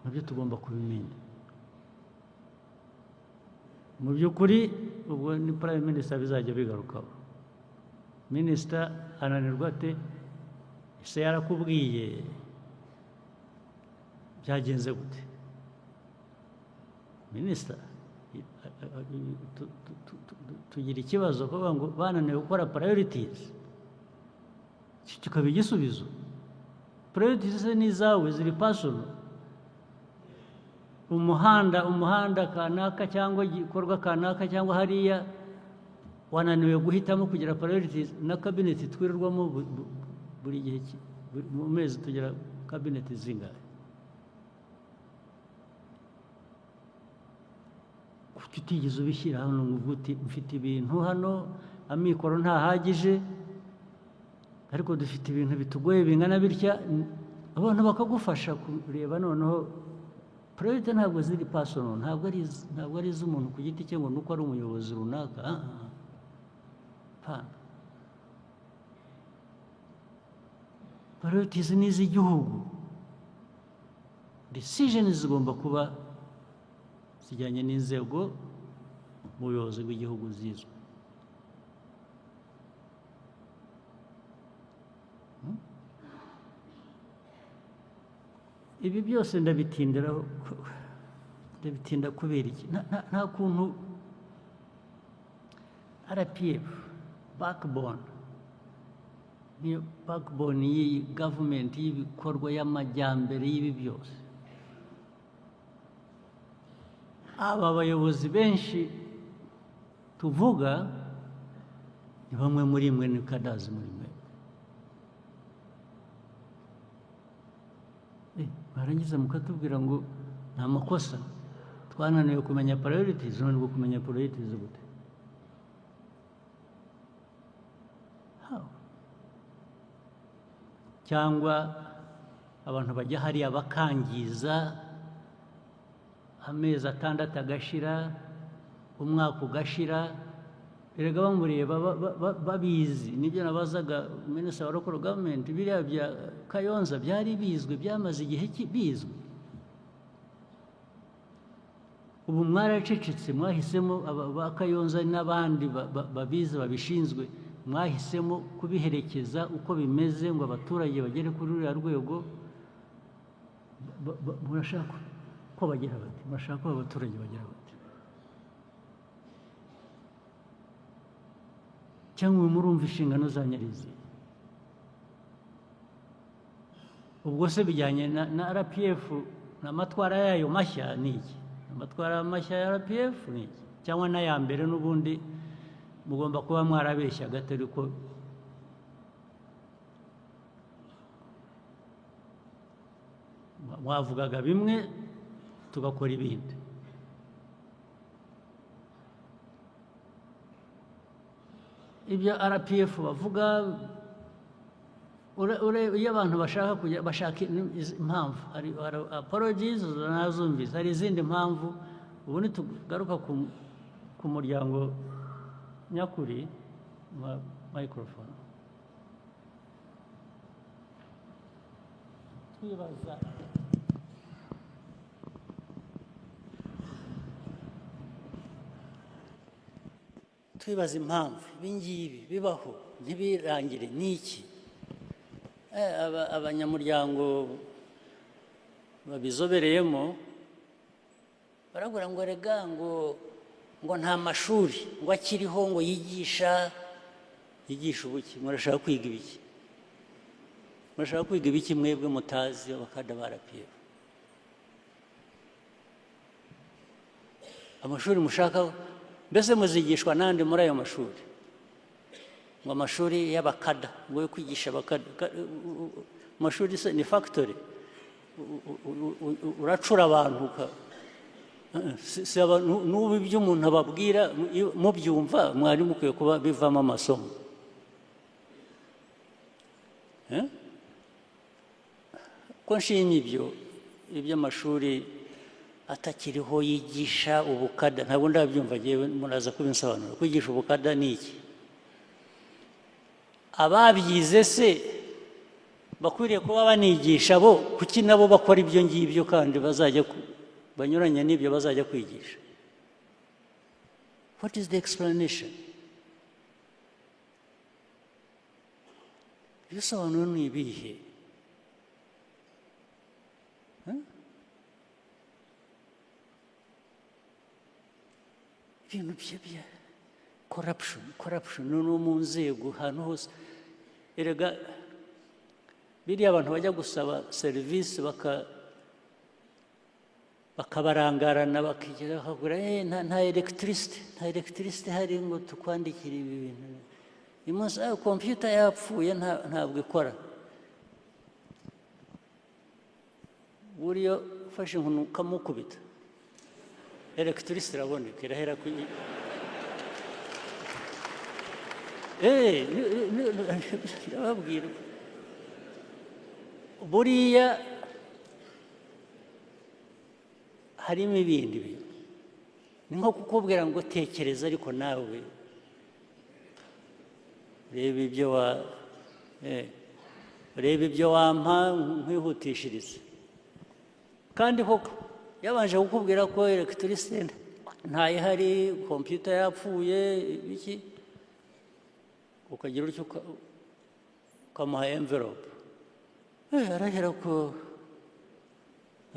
nabyo tugomba kubimenya mu by'ukuri ubwo ni prime minister bizajya bigarukaho minister ananirwa ate ese yarakubwiye byagenze gute minister tugira ikibazo kuvuga ngo bananiwe gukora priorities kikaba igisubizo priorities ni izawe ziri personal umuhanda kanaka cyangwa igikorwa kanaka cyangwa hariya wananiwe guhitamo kugira priorities na cabinet twirirwamo buri gihe mu mezi tugira cabinet zingahe utigeze ubishyira hano ngo uvuge uti mfite ibintu hano amikoro ntahagije ariko dufite ibintu bitugoye bingana bitya, abantu bakagufasha kureba noneho priority ntabwo ziri personal, ntabwo ari iz'umuntu ku giti cye ngo nuko ari umuyobozi runaka. Priorities ni iz'igihugu. Decisions zigomba kuba zijyanye n'inzego mu buyobozi bw'igihugu zizwe. Ibi byose ndabitinda kubera iki? Nta kuntu RPF backbone niyo backbone y'iyi government y'ibikorwa y'amajyambere y'ibi byose. Aba bayobozi benshi tuvuga ni bamwe muri mwe, ni kadazi muri mwe. Barangiza mukatubwira ngo nta makosa, twananiwe kumenya priorities, none ngo kumenya priorities gute? Cyangwa abantu bajya hariya bakangiza, amezi 6 agashira, umwaka ugashira, erega bamureba babizi. Nibyo nabazaga Minisitiri wa Local Government, biriya bya Kayonza byari bizwe, byamaze igihe bizwe. Ubu mwaracecetse, mwahisemo ba Kayonza n'abandi babizi babishinzwe, mwahisemo kubiherekeza uko bimeze ngo abaturage bagere kuri uriya rwego. Murashaka ko bagera bati? Murashaka ko abaturage bagera bati? Cyangwa murumva inshingano za nyarizi? Ubwo se bijyanye na RPF n'amatwara yayo mashya ni iki? Amatwara mashya ya RPF ni iki? Cyangwa n'aya mbere n'ubundi mugomba kuba mwarabeshya gatari ko mwavugaga bimwe tugakora ibindi. Ibyo RPF bavuga, iyo abantu bashaka impamvu, hari apologies nazumvise, hari izindi mpamvu. Ubu nitugaruka ku muryango nyakuri, microphone, twibaza impamvu ibingibi bibaho ntibirangire n'iki. Abanyamuryango babizobereyemo barabura ngo rega ngo nta mashuri ngo akiriho ngo yigisha ubuki. Murashaka kwiga ibiki? Murashaka kwiga ibiki mwebwe mutazi abakada ba RPF? Amashuri mushaka mbese muzigishwa nande muri ayo mashuri? Ngo amashuri y'abakada, ngo yo kwigisha abakada. Amashuri ni factory, uracura abantu n'ubu ibyo umuntu ababwira mubyumva, mwari mukwiye kuba bivamo amasomo. Ko nshimye iby'amashuri atakiriho yigisha ubukada, ntabwo ndabyumva ngewe, muraza kubinsobanura. Kwigisha ubukada ni iki? Ababyize se bakwiriye kuba banigisha bo, kuki nabo bakora ibyo ngibyo kandi bazajya banyuranya n'ibyo bazajya kwigisha? What is the explanation? Ibisobanuro ni ibihe? Ibintu bya corruption no mu nzego ahantu hose. Erega biriya abantu bajya gusaba serivisi bakabarangarana bakigera bakagura nta electricity hari ngo tukwandikira ibi bintu. Uyu munsi computer yapfuye ntabwo ikora. Buriya ufashe inkoni ukamukubita electricity iraboneka irahera ku ndababwira buriya harimo ibindi bintu ni nko kukubwira ngo tekereza ariko nawe reba ibyo wampa nkwihutishiriza kandi koko yabanje kukubwira ko electricity ntayihari computer yapfuye iki ukagira utyo ukamuha envelope arahera ko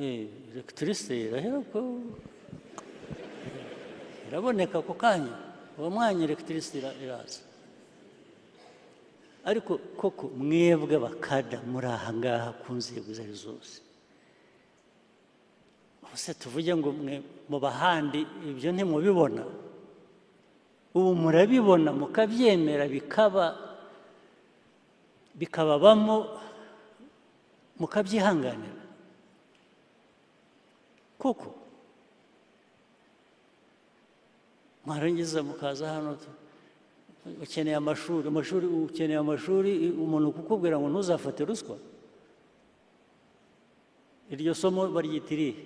electricity irahera ko iraboneka ako kanya uwo mwanya electricity iraza ariko koko mwebwe bakada muri aha ngaha ku nzego izo ari zose ubuse tuvuge ngo mwe mu bahandi ibyo ntimubibona ubu murabibona mukabyemera bikababamo mukabyihanganira koko mwarangiza mukaza hano ukeneye amashuri umuntu kukubwira ngo ntuzafate ruswa iryo somo baryita irihe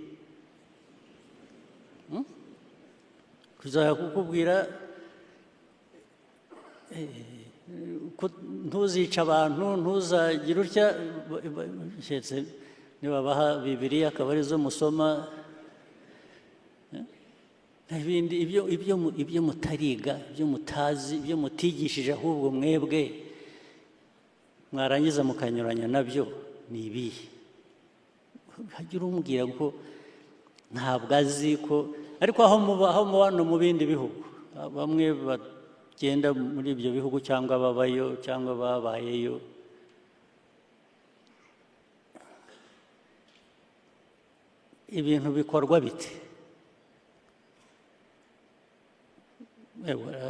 kuzajya kukubwira ntuzica abantu ntuzagire utya nibabaha Bibiliya akaba arizo musoma ibindi ibyo mutariga ibyo mutazi ibyo mutigishije ahubwo mwebwe mwarangiza mukanyuranya nabyo ni ibihe hagira umubwira ko ntabwo azi ko ariko aho muba no mu bindi bihugu bamwe bagenda muri ibyo bihugu cyangwa babayo cyangwa babayeyo ibintu bikorwa bite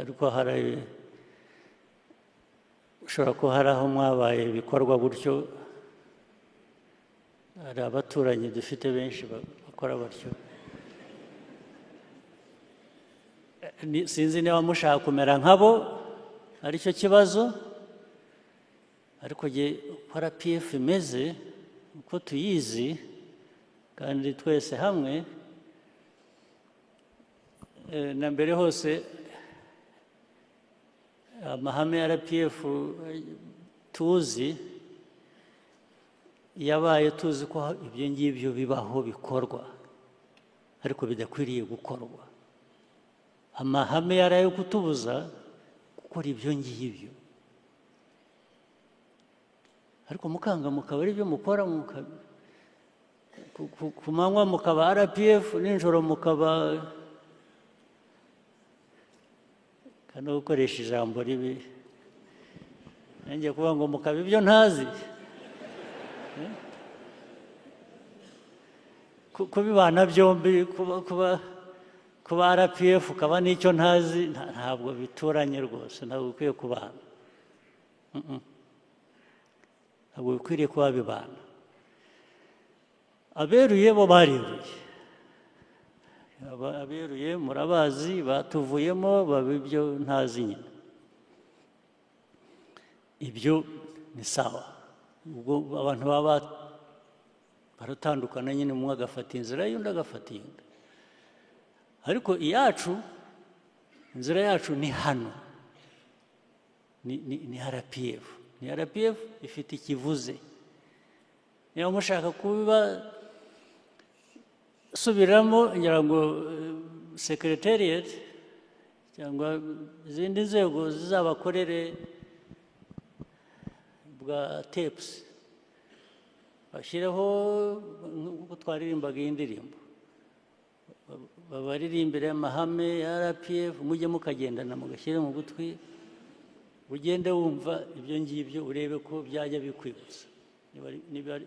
ariko ushobora kuba hari aho mwabaye bikorwa gutyo hari abaturanyi dufite benshi bakora batyo sinzi niba mushaka kumera nkabo aricyo kibazo ariko uko RPF imeze uko tuyizi kandi twese hamwe na mbere hose amahame ya RPF tuzi yabaye tuzi ko ibyo ngibyo bibaho bikorwa ariko bidakwiriye gukorwa amahame yari ayo kutubuza gukora ibyo ngibyo ariko mukanga mukaba ari byo mukora ku manywa mukaba RPF nijoro mukaba kandi gukoresha ijambo ribi nanjye kuvuga ngo mukaba ibyo ntazi kubibana byombi kuba RPF ukaba n'icyo ntazi ntabwo bituranye rwose ntabwo bikwiye kubana ntabwo bikwiriye kuba bibana aberuye bo bariruye aberuye murabazi batuvuyemo baba ibyo ntazi nyine ibyo ni sawa ubwo abantu baba baratandukana nyine umwe agafata inzira y'undi agafata iyindi ariko inzira yacu ni hano ni RPF ni RPF ifite ikivuze niba mushaka kubiba subiramo ngira ngo secretariat cyangwa izindi nzego zizabakorere bwa tapes bashyireho nk'uko twaririmbaga iyi ndirimbo babaririmbire amahame ya RPF mujye mukagendana mugashyire mu gutwi ugende wumva ibyo ngibyo urebe ko byajya bikwibutsa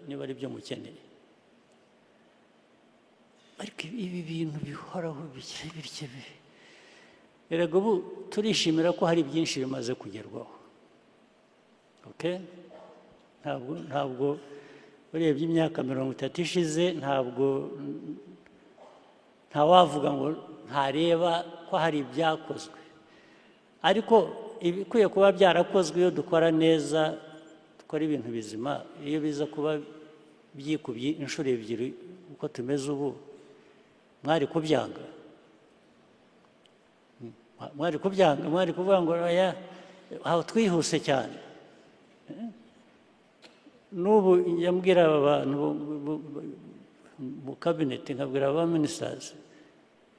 niba ari byo mukeneye ariko ibi bintu bihoraho bityo erega ubu turishimira ko hari byinshi bimaze kugerwaho ntabwo urebye imyaka 30 ishize ntabwo ntawavuga ngo ntareba ko hari ibyakozwe, ariko ibikwiye kuba byarakozwe iyo dukora neza, dukora ibintu bizima, iyo biza kuba byikubye inshuro ebyiri uko tumeze ubu, mwari kubyanga, mwari kuvuga ngo oya aho twihuse cyane. N'ubu njya aba bantu mu kabineti, nkabwira aba ministers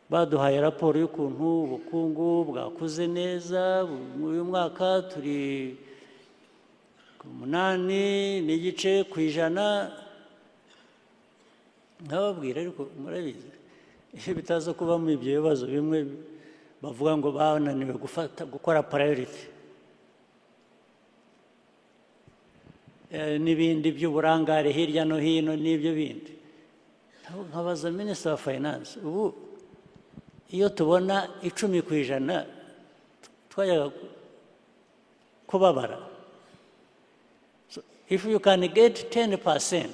baduhaye raporo y'ukuntu ubukungu bwakuze neza, uyu mwaka turi ku 8.9%, nkababwira ariko murabizi iyo bitaza kubamo ibyo bibazo bimwe bavuga ngo bananiwe gukora priority n'ibindi by'uburangare hirya no hino n'ibyo bindi, nkabaza Minister wa Finance, ubu iyo tubona 10% twajyaga kubabara. So if you can get 10%,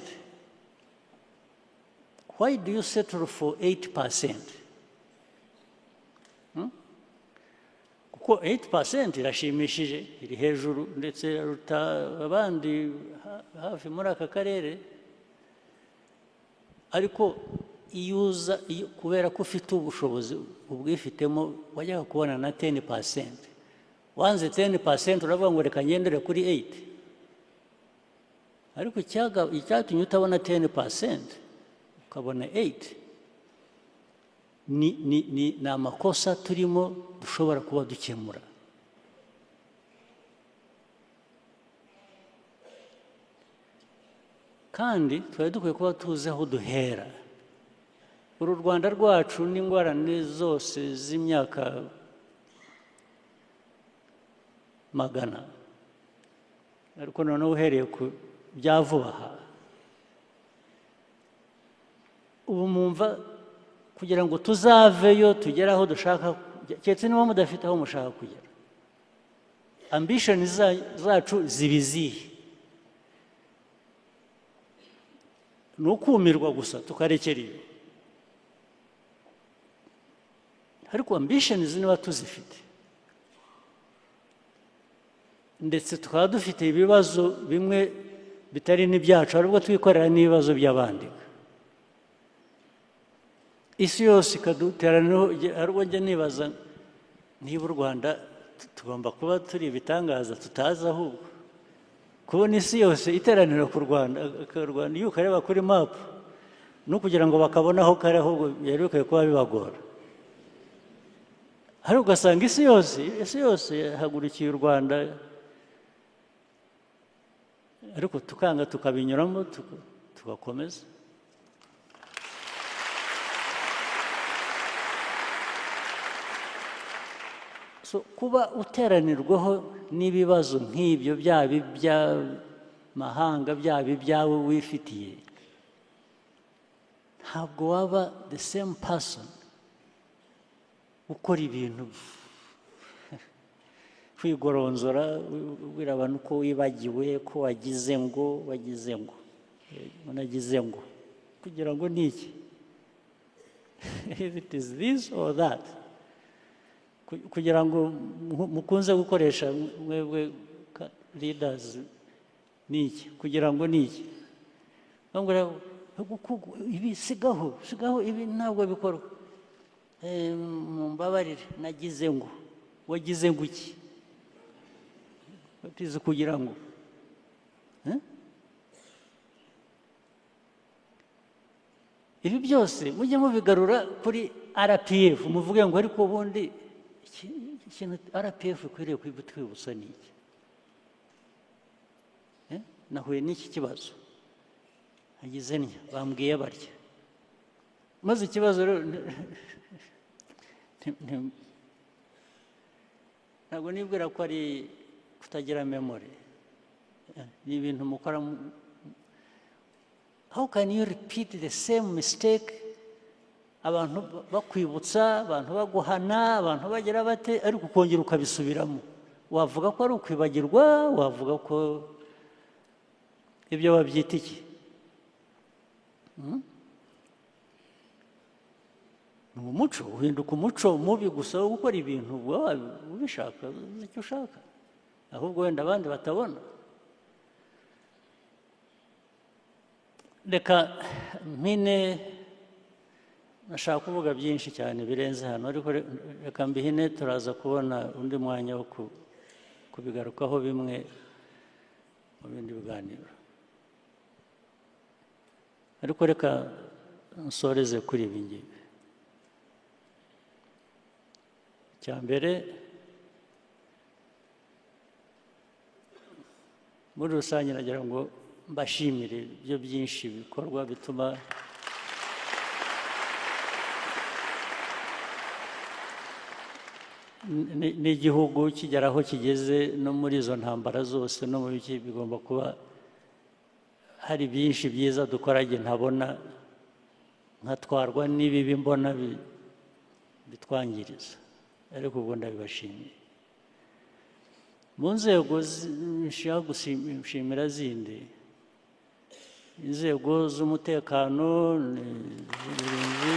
why do you settle for 8%? Kuko 8% irashimishije, iri hejuru ndetse ruta abandi hafi muri aka karere, ariko iyuza kubera ko ufite ubushobozi ubwifitemo wajyaga kubona na 10%. Wanze 10% uravuga ngo reka ngendere kuri 8%, ariko icyatumye utabona 10% ukabona 8 ni amakosa turimo dushobora kuba dukemura. Kandi twari dukwiye kuba tuzi aho duhera. Uru Rwanda rwacu n'ingorane zose z'imyaka magana, ariko noneho uhereye ku bya vuba aha, ubu mwumva kugira ngo tuzaveyo tugere aho dushaka, keretse niba mudafite aho mushaka kugera, ambition zacu zibizihe? Ni ukumirwa gusa tukarekera iyo, ariko ambition niba tuzifite, ndetse tukaba dufite ibibazo bimwe bitari n'ibyacu, aribwo twikorera n'ibibazo by'abandi, isi yose ikaduteraniraho. Aribwo njya nibaza niba u Rwanda tugomba kuba turi ibitangaza tutazi, ahubwo kubona isi yose iteranira ku Rwanda, iyo ukareba kuri mapu no kugira ngo bakabona aho kari, ahubwo byari bikwiye kuba bibagora. Hari ugasanga isi yose yahagurukiye u Rwanda, ariko tukanga tukabinyuramo tugakomeza. So kuba uteranirwaho n'ibibazo nk'ibyo, byaba iby'amahanga byaba ibyawe wifitiye, ntabwo waba the same person ukora ibintu kwigoronzora ubwira abantu ko wibagiwe, ko wagize ngo unagize ngo kugira ngo ni iki? If it is this or that, kugira ngo mukunze gukoresha mwebwe leaders ni iki? Kugira ngo ni iki? Ibi sigaho ibi ntabwo bikorwa. Mumbabarire nagize ngo, wagize ngo iki? Batize kugira ngo ibi byose mujye mubigarura kuri RPF, muvuge ngo ariko ubundi ikintu RPF ikwiriye kwibutsa ni iki? Nahuye n'iki kibazo, nagize ntya, bambwiye barya, maze ikibazo rero ntabwo nibwira ko ari kutagira memory, ni ibintu mukora. How can you repeat the same mistake? Abantu bakwibutsa, abantu baguhana, abantu bagira bate, ariko ukongera ukabisubiramo. Wavuga ko ari ukwibagirwa, wavuga ko ibyo babyita iki? ni umuco uhinduka umuco mubi gusa wo gukora ibintu waba ubishaka uzi icyo ushaka ahubwo wenda abandi batabona. Reka mpine, nashaka kuvuga byinshi cyane birenze hano, ariko reka mbihine, turaza kubona undi mwanya wo kubigarukaho bimwe mu bindi biganiro. Ariko reka nsoreze kuri ibi ngibi. Icya mbere, muri rusange nagira ngo mbashimire ibyo byinshi bikorwa bituma n'igihugu kigera aho kigeze, no muri izo ntambara zose no mu biki bigomba kuba hari byinshi byiza dukora njye ntabona, nkatwarwa n'ibibi mbona bitwangiriza, ariko ubwo ndabibashimiye. Mu nzego nshaka gushimira zindi, inzego z'umutekano, uburinzi,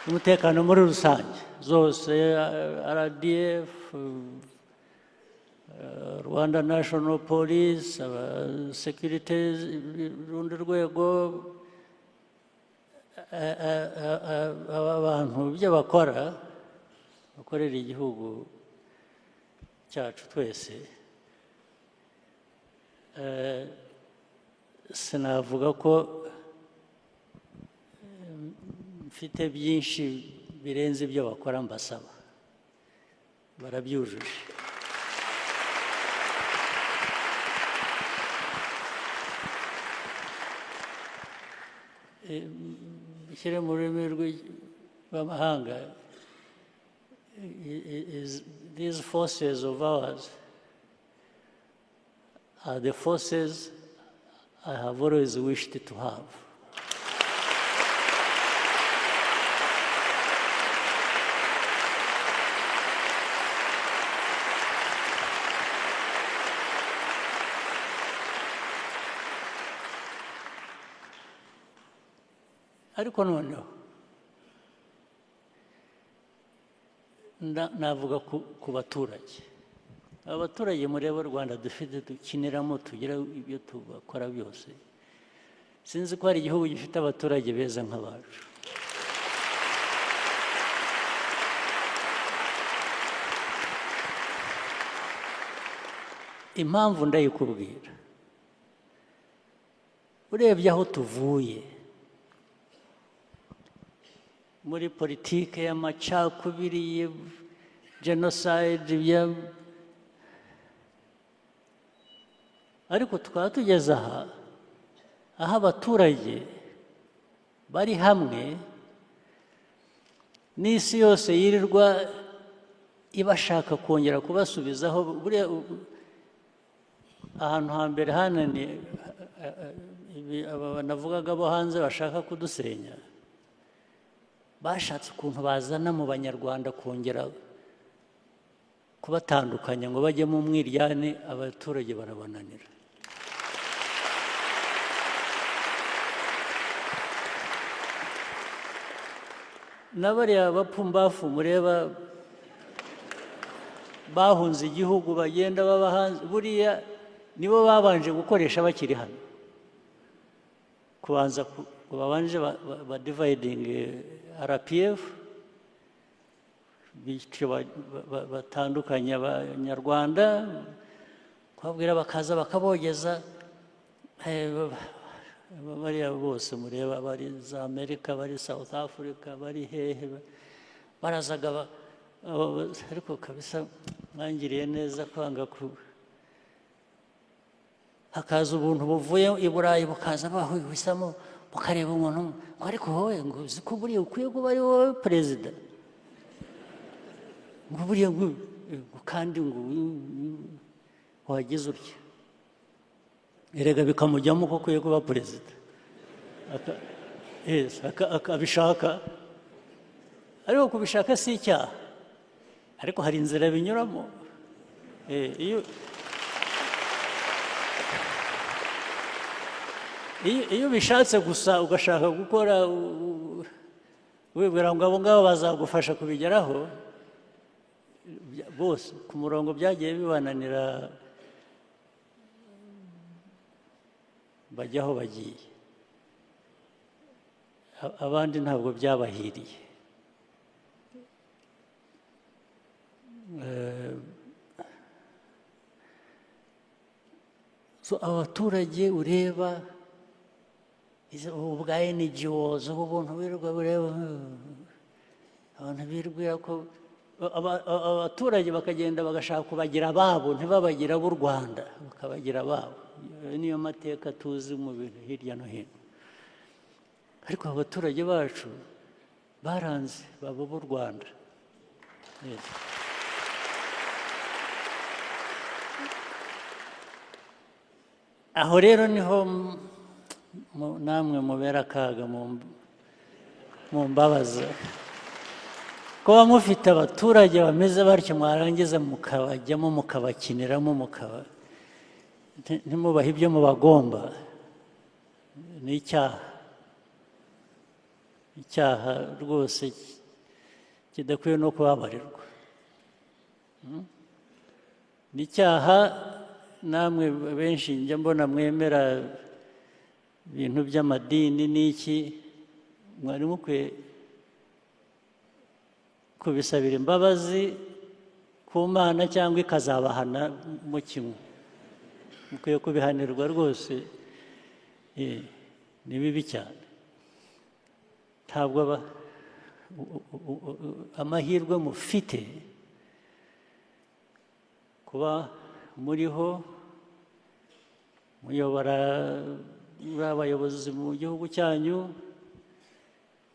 umutekano muri rusange zose, RDF, Rwanda National Police, security, urundi rwego, aba bantu ibyo bakora, bakorera igihugu cyacu twese, sinavuga ko mfite byinshi birenze ibyo bakora mbasaba, barabyujuje. Bishyire mu rurimi rw'amahanga, these forces of ours are the forces I have always wished to have. Ariko noneho navuga ku baturage, abaturage mureba u Rwanda dufite dukiniramo, tugira ibyo tubakora byose, sinzi ko hari igihugu gifite abaturage beza nk'abacu. Impamvu ndayikubwira, urebye aho tuvuye muri politike y'amacakubiri, genocide, ariko tukaba tugeze aho abaturage bari hamwe, n'isi yose yirirwa ibashaka kongera kubasubizaho. Buriya ahantu hambere hananiye aba navugaga bo hanze bashaka kudusenya, bashatse ukuntu bazana mu banyarwanda kongera kubatandukanya ngo bajye mu mwiryane, abaturage barabananira. N'abariya bapfumbafu mureba bahunze igihugu bagenda baba hanze, buriya nibo babanje gukoresha bakiri hano, kubanza babanje dividing RPF, batandukanya abanyarwanda, kubabwira bakaza bakabogeza. Bariya bose mureba bari za Amerika, bari South Africa, bari hehe, barazaga, ariko kabisa mwangiriye neza kwanga hakaza ubuntu buvuye i Burayi bukaza bahisamo, bukareba umuntu ngo ariko wowe ngo uzi ko buriya ukwiye kuba ari wowe perezida, ngo buriya kandi ngo wagize utya, erega bikamujyamo ko ukwiye kuba perezida, akabishaka. Ariko kubishaka si icyaha, ariko hari inzira binyuramo. iyo ubishatse gusa ugashaka gukora wibwira ngo abo ngabo bazagufasha kubigeraho bose ku murongo byagiye bibananira bajya aho bagiye abandi ntabwo byabahiriye abaturage ureba ubu bwa NGOs ubu buntu birirwa bureba abantu birirwa ko abaturage bakagenda bagashaka kubagira ababo ntibabagira ab'u Rwanda bakabagira ababo niyo mateka tuzi mu bintu hirya no hino ariko abaturage bacu baranze baba b'u Rwanda aho rero niho namwe mubera akaga mu mbabaza kuba mufite abaturage bameze batyo mwarangiza mukabajyamo mukabakiniramo ntimubahe ibyo mubagomba ni icyaha rwose kidakwiye no kubabarirwa ni icyaha namwe benshi njya mbona mwemera ibintu by'amadini n'iki mwari mukwiye kubisabira imbabazi ku Mana cyangwa ikazabahana mu kimwe mukwiye kubihanirwa rwose ni bibi cyane ntabwo amahirwe mufite kuba muriho muyobora abayobozi mu gihugu cyanyu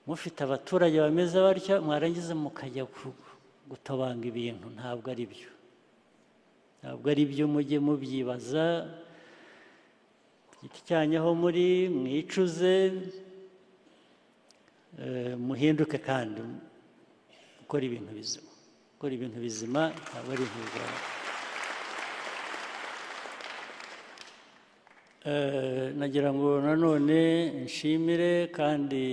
mufite abaturage bameze batya mwarangiza mukajya gutabanga ibintu ntabwo ari byo mujye mubyibaza ku giti cyanyu aho muri mwicuze muhinduke kandi gukora ibintu bizima ntabwo ari intugunda nagira ngo nanone nshimire kandi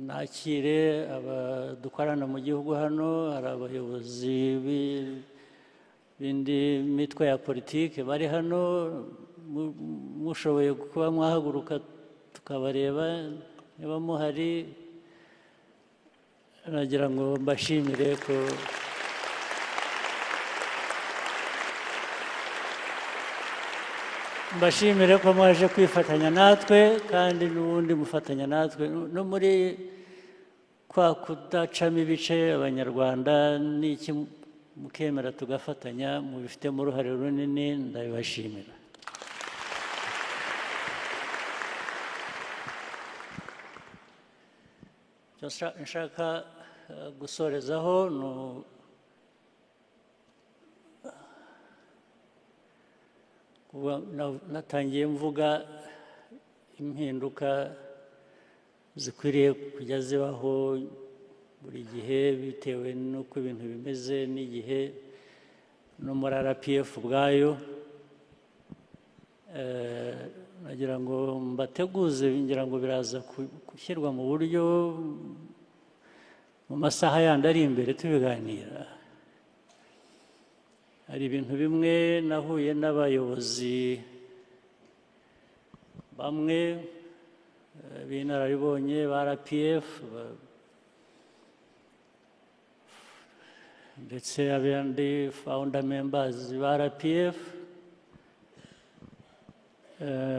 nakire dukorana mu gihugu hano hari abayobozi b'indi mitwe ya politiki bari hano mushoboye kuba mwahaguruka tukabareba niba muhari nagira ngo mbashimire ko mbashimire ko mwaje kwifatanya natwe kandi n'ubundi mufatanya natwe no muri kwa kudacamo ibice abanyarwanda n'iki mukemera tugafatanya mubifitemo uruhare runini ndabibashimira nshaka gusorezaho natangiye mvuga impinduka zikwiriye kujya zibaho buri gihe bitewe n'uko ibintu bimeze n'igihe no muri RPF ubwayo nagira ngo mbateguze ngira ngo biraza gushyirwa mu buryo mu masaha yandi ari imbere tubiganira hari ibintu bimwe nahuye n'abayobozi bamwe b'inararibonye ba RPF ndetse abandi founder members ba RPF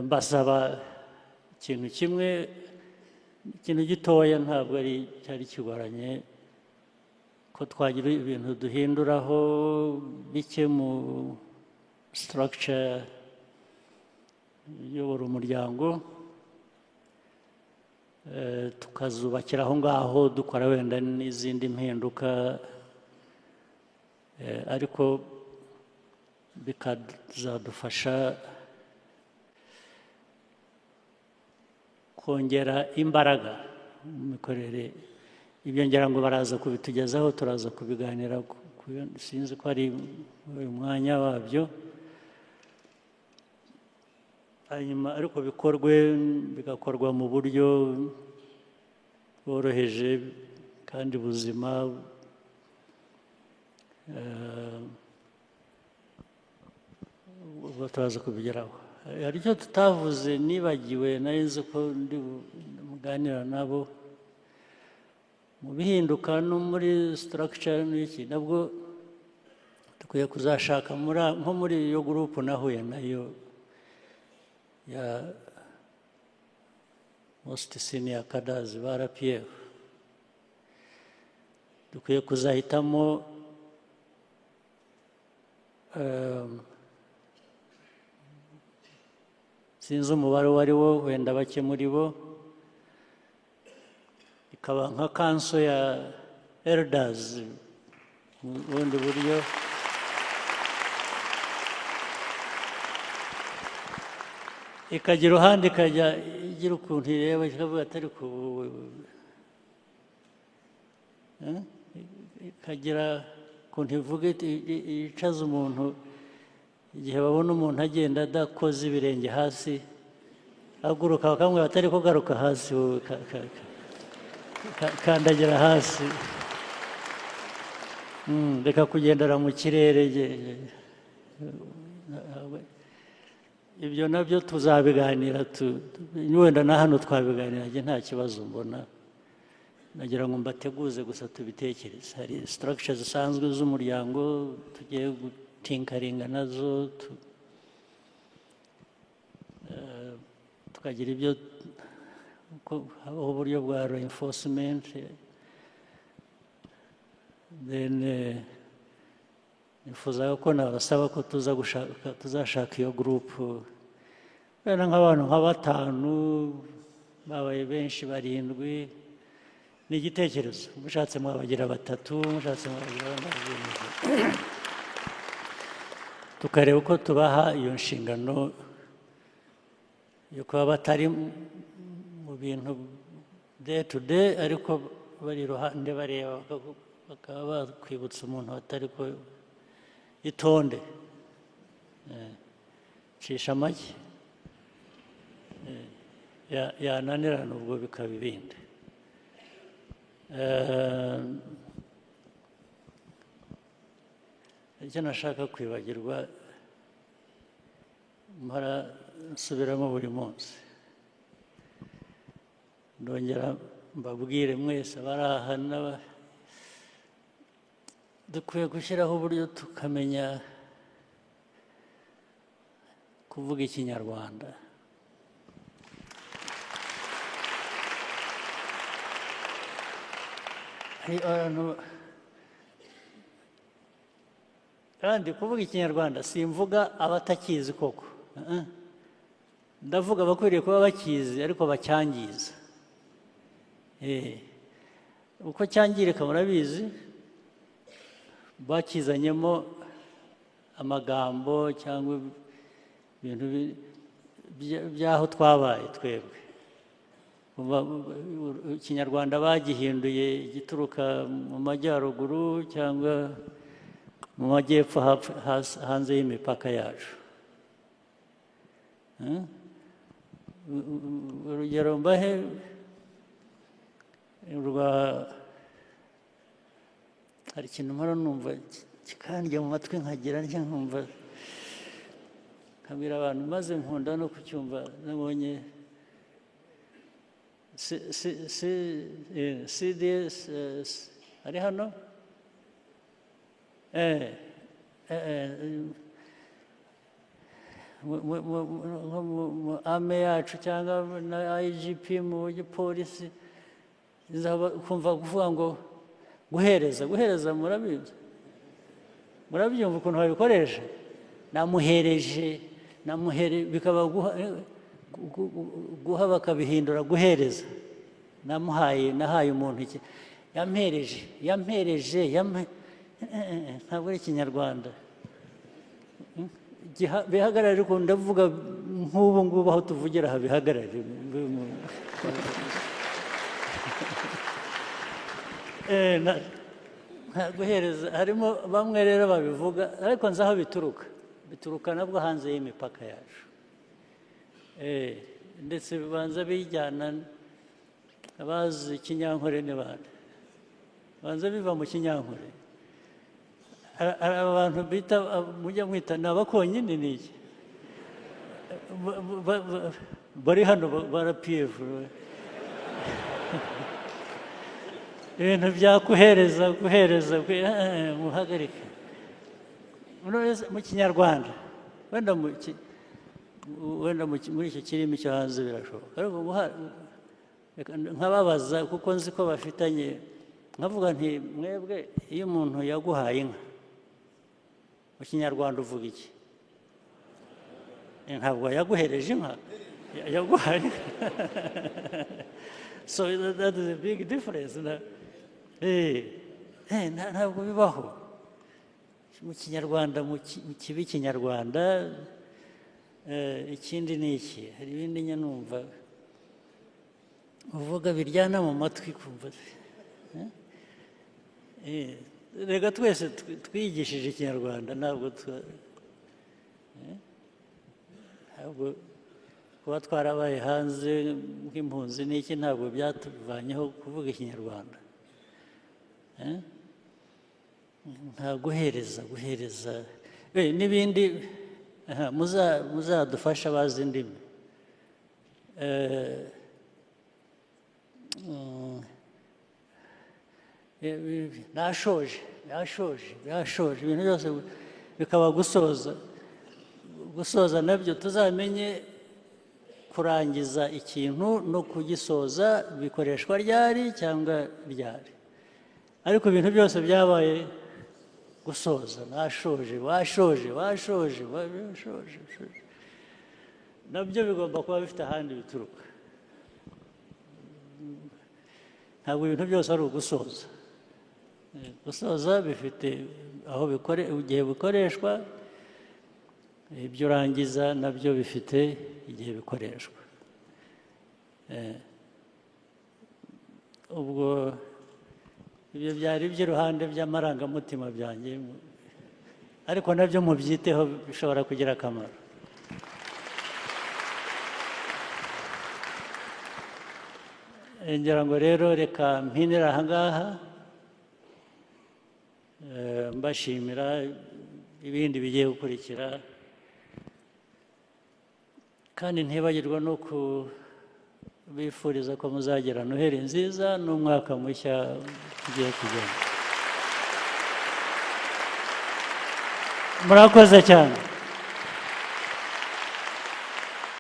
mbasaba ikintu kimwe ikintu gitoya ntabwo cyari kigoranye ko twagira ibintu duhinduraho bike mu structure iyobora umuryango tukazubakira aho ngaho dukora wenda n'izindi mpinduka ariko bikazadufasha kongera imbaraga mu mikorere ibyo ngira ngo baraza kubitugezaho turaza kubiganira sinzi ko ari uyu mwanya wabyo hanyuma ariko bigakorwa mu buryo bworoheje kandi buzima, ubwo turaza kubigeraho. Hari icyo tutavuze nibagiwe, nari nzi ko ndi muganira nabo mu bihinduka no muri structure n'iki, nabwo dukwiye kuzashaka nko muri iyo gurupu nahuye nayo ya most senior cadres ba RPF, dukwiye kuzahitamo sinzi umubare uwo ari wo, wenda bake muri bo, ikaba nka kanso ya elders mu bundi buryo, ikagira uruhande ikajya igira ukuntu ireba ikavuga atari ku ikagira ukuntu ivuga yicaza umuntu igihe babona umuntu agenda adakoze ibirenge hasi, aguruka bakamubwira atari ko garuka hasi, wowe kandagira hasi, reka kugendera mu kirere. Ibyo nabyo tuzabiganira, wenda na hano twabiganira, nta kibazo mbona, nagira ngo mbateguze gusa tubitekereze. Hari structure zisanzwe z'umuryango tugiye gutinkaringa nazo, tukagira ibyo habaho uburyo bwa reinforcement, then nifuzaga ko nabasaba ko tuzashaka iyo gurupu wenda nk'abantu nka 5 babaye benshi 7, ni igitekerezo, mushatse mwabagira 3, mushatse mwabagira 4, tukareba uko tubaha iyo nshingano yo kuba batari mu bintu day to day, ariko bari iruhande bareba, bakaba bakwibutsa umuntu atari ko itonde, cisha amagi, yananirana ubwo bikaba ibindi. Icyo nashaka kwibagirwa mpora nsubiramo buri munsi, ndongera mbabwire mwese abari aha, dukwiye gushyiraho uburyo tukamenya kuvuga Ikinyarwanda. Kandi kuvuga Ikinyarwanda simvuga abatakizi koko, ndavuga abakwiriye kuba bakizi ariko bacyangiza. Uko cyangirika murabizi, bakizanyemo amagambo cyangwa ibintu by'aho twabaye twebwe. Ikinyarwanda bagihinduye gituruka mu majyaruguru cyangwa mu majyepfo hanze y'imipaka yacu. Urugero mbahe hari ikintu mpora numva kikandya mu matwi nkagira nkumva, nkabwira abantu maze nkunda no kucyumva. Nabonye CDS ari hano, mu ame yacu cyangwa na IGP mu gipolisi, kumva kuvuga ngo guhereza murabizi, murabyumva ukuntu babikoresha. Namuhereje, bikaba guha bakabihindura guhereza. Nahaye umuntu iki, yampereje, ntabwo ari Ikinyarwanda. Bihagarare, ariko ndavuga nk'ubu ngubu aho tuvugira aha bihagarare. Guhereza, harimo bamwe rero babivuga, ariko nzi aho bituruka nabwo hanze y'imipaka yacu. ndetse bibanza bijyana abazi ikinyankore n'abandi banza biva mu kinyankore hari abantu bita mujya mwita ni abakonyine ni iki bari hano barapiyevu ibintu byakuhereza muhagarike mu kinyarwanda wenda muri icyo kirimi cyo hanze birashoboka ariko nkababaza kuko nzi ko bafitanye nkavuga nti mwebwe iyo umuntu yaguhaye inka mu kinyarwanda uvuga iki ntabwo yaguhereje inka yaguhaye inka so that is a big difference ntabwo bibaho mu kinyarwanda mu kibi kinyarwanda ikindi ni iki hari ibindi nyanumva uvuga biryana mu matwi kumva reka twese twigishije ikinyarwanda ntabwo kuba twarabaye hanze nk'impunzi n'iki ntabwo byatuvanyeho kuvuga ikinyarwanda nta guhereza n'ibindi muzadufasha abazi indimi nashoje ibintu byose bikaba gusoza nabyo tuzamenye kurangiza ikintu no kugisoza bikoreshwa ryari cyangwa ryari ariko ibintu byose byabaye gusoza washoje nabyo bigomba kuba bifite ahandi bituruka ntabwo ibintu byose ari ugusoza gusoza bifite aho igihe bikoreshwa ibyo urangiza nabyo bifite igihe bikoreshwa ubwo ibyo byari iby'iruhande by'amarangamutima byanjye ariko nabyo mubyiteho bishobora kugira akamaro ngira ngo rero reka mpinira aha ngaha mbashimira ibindi bigiye gukurikira kandi ntibagirwa no kubifuriza ko muzagira noheli nziza n'umwaka mushya ugiye kugenda murakoze cyane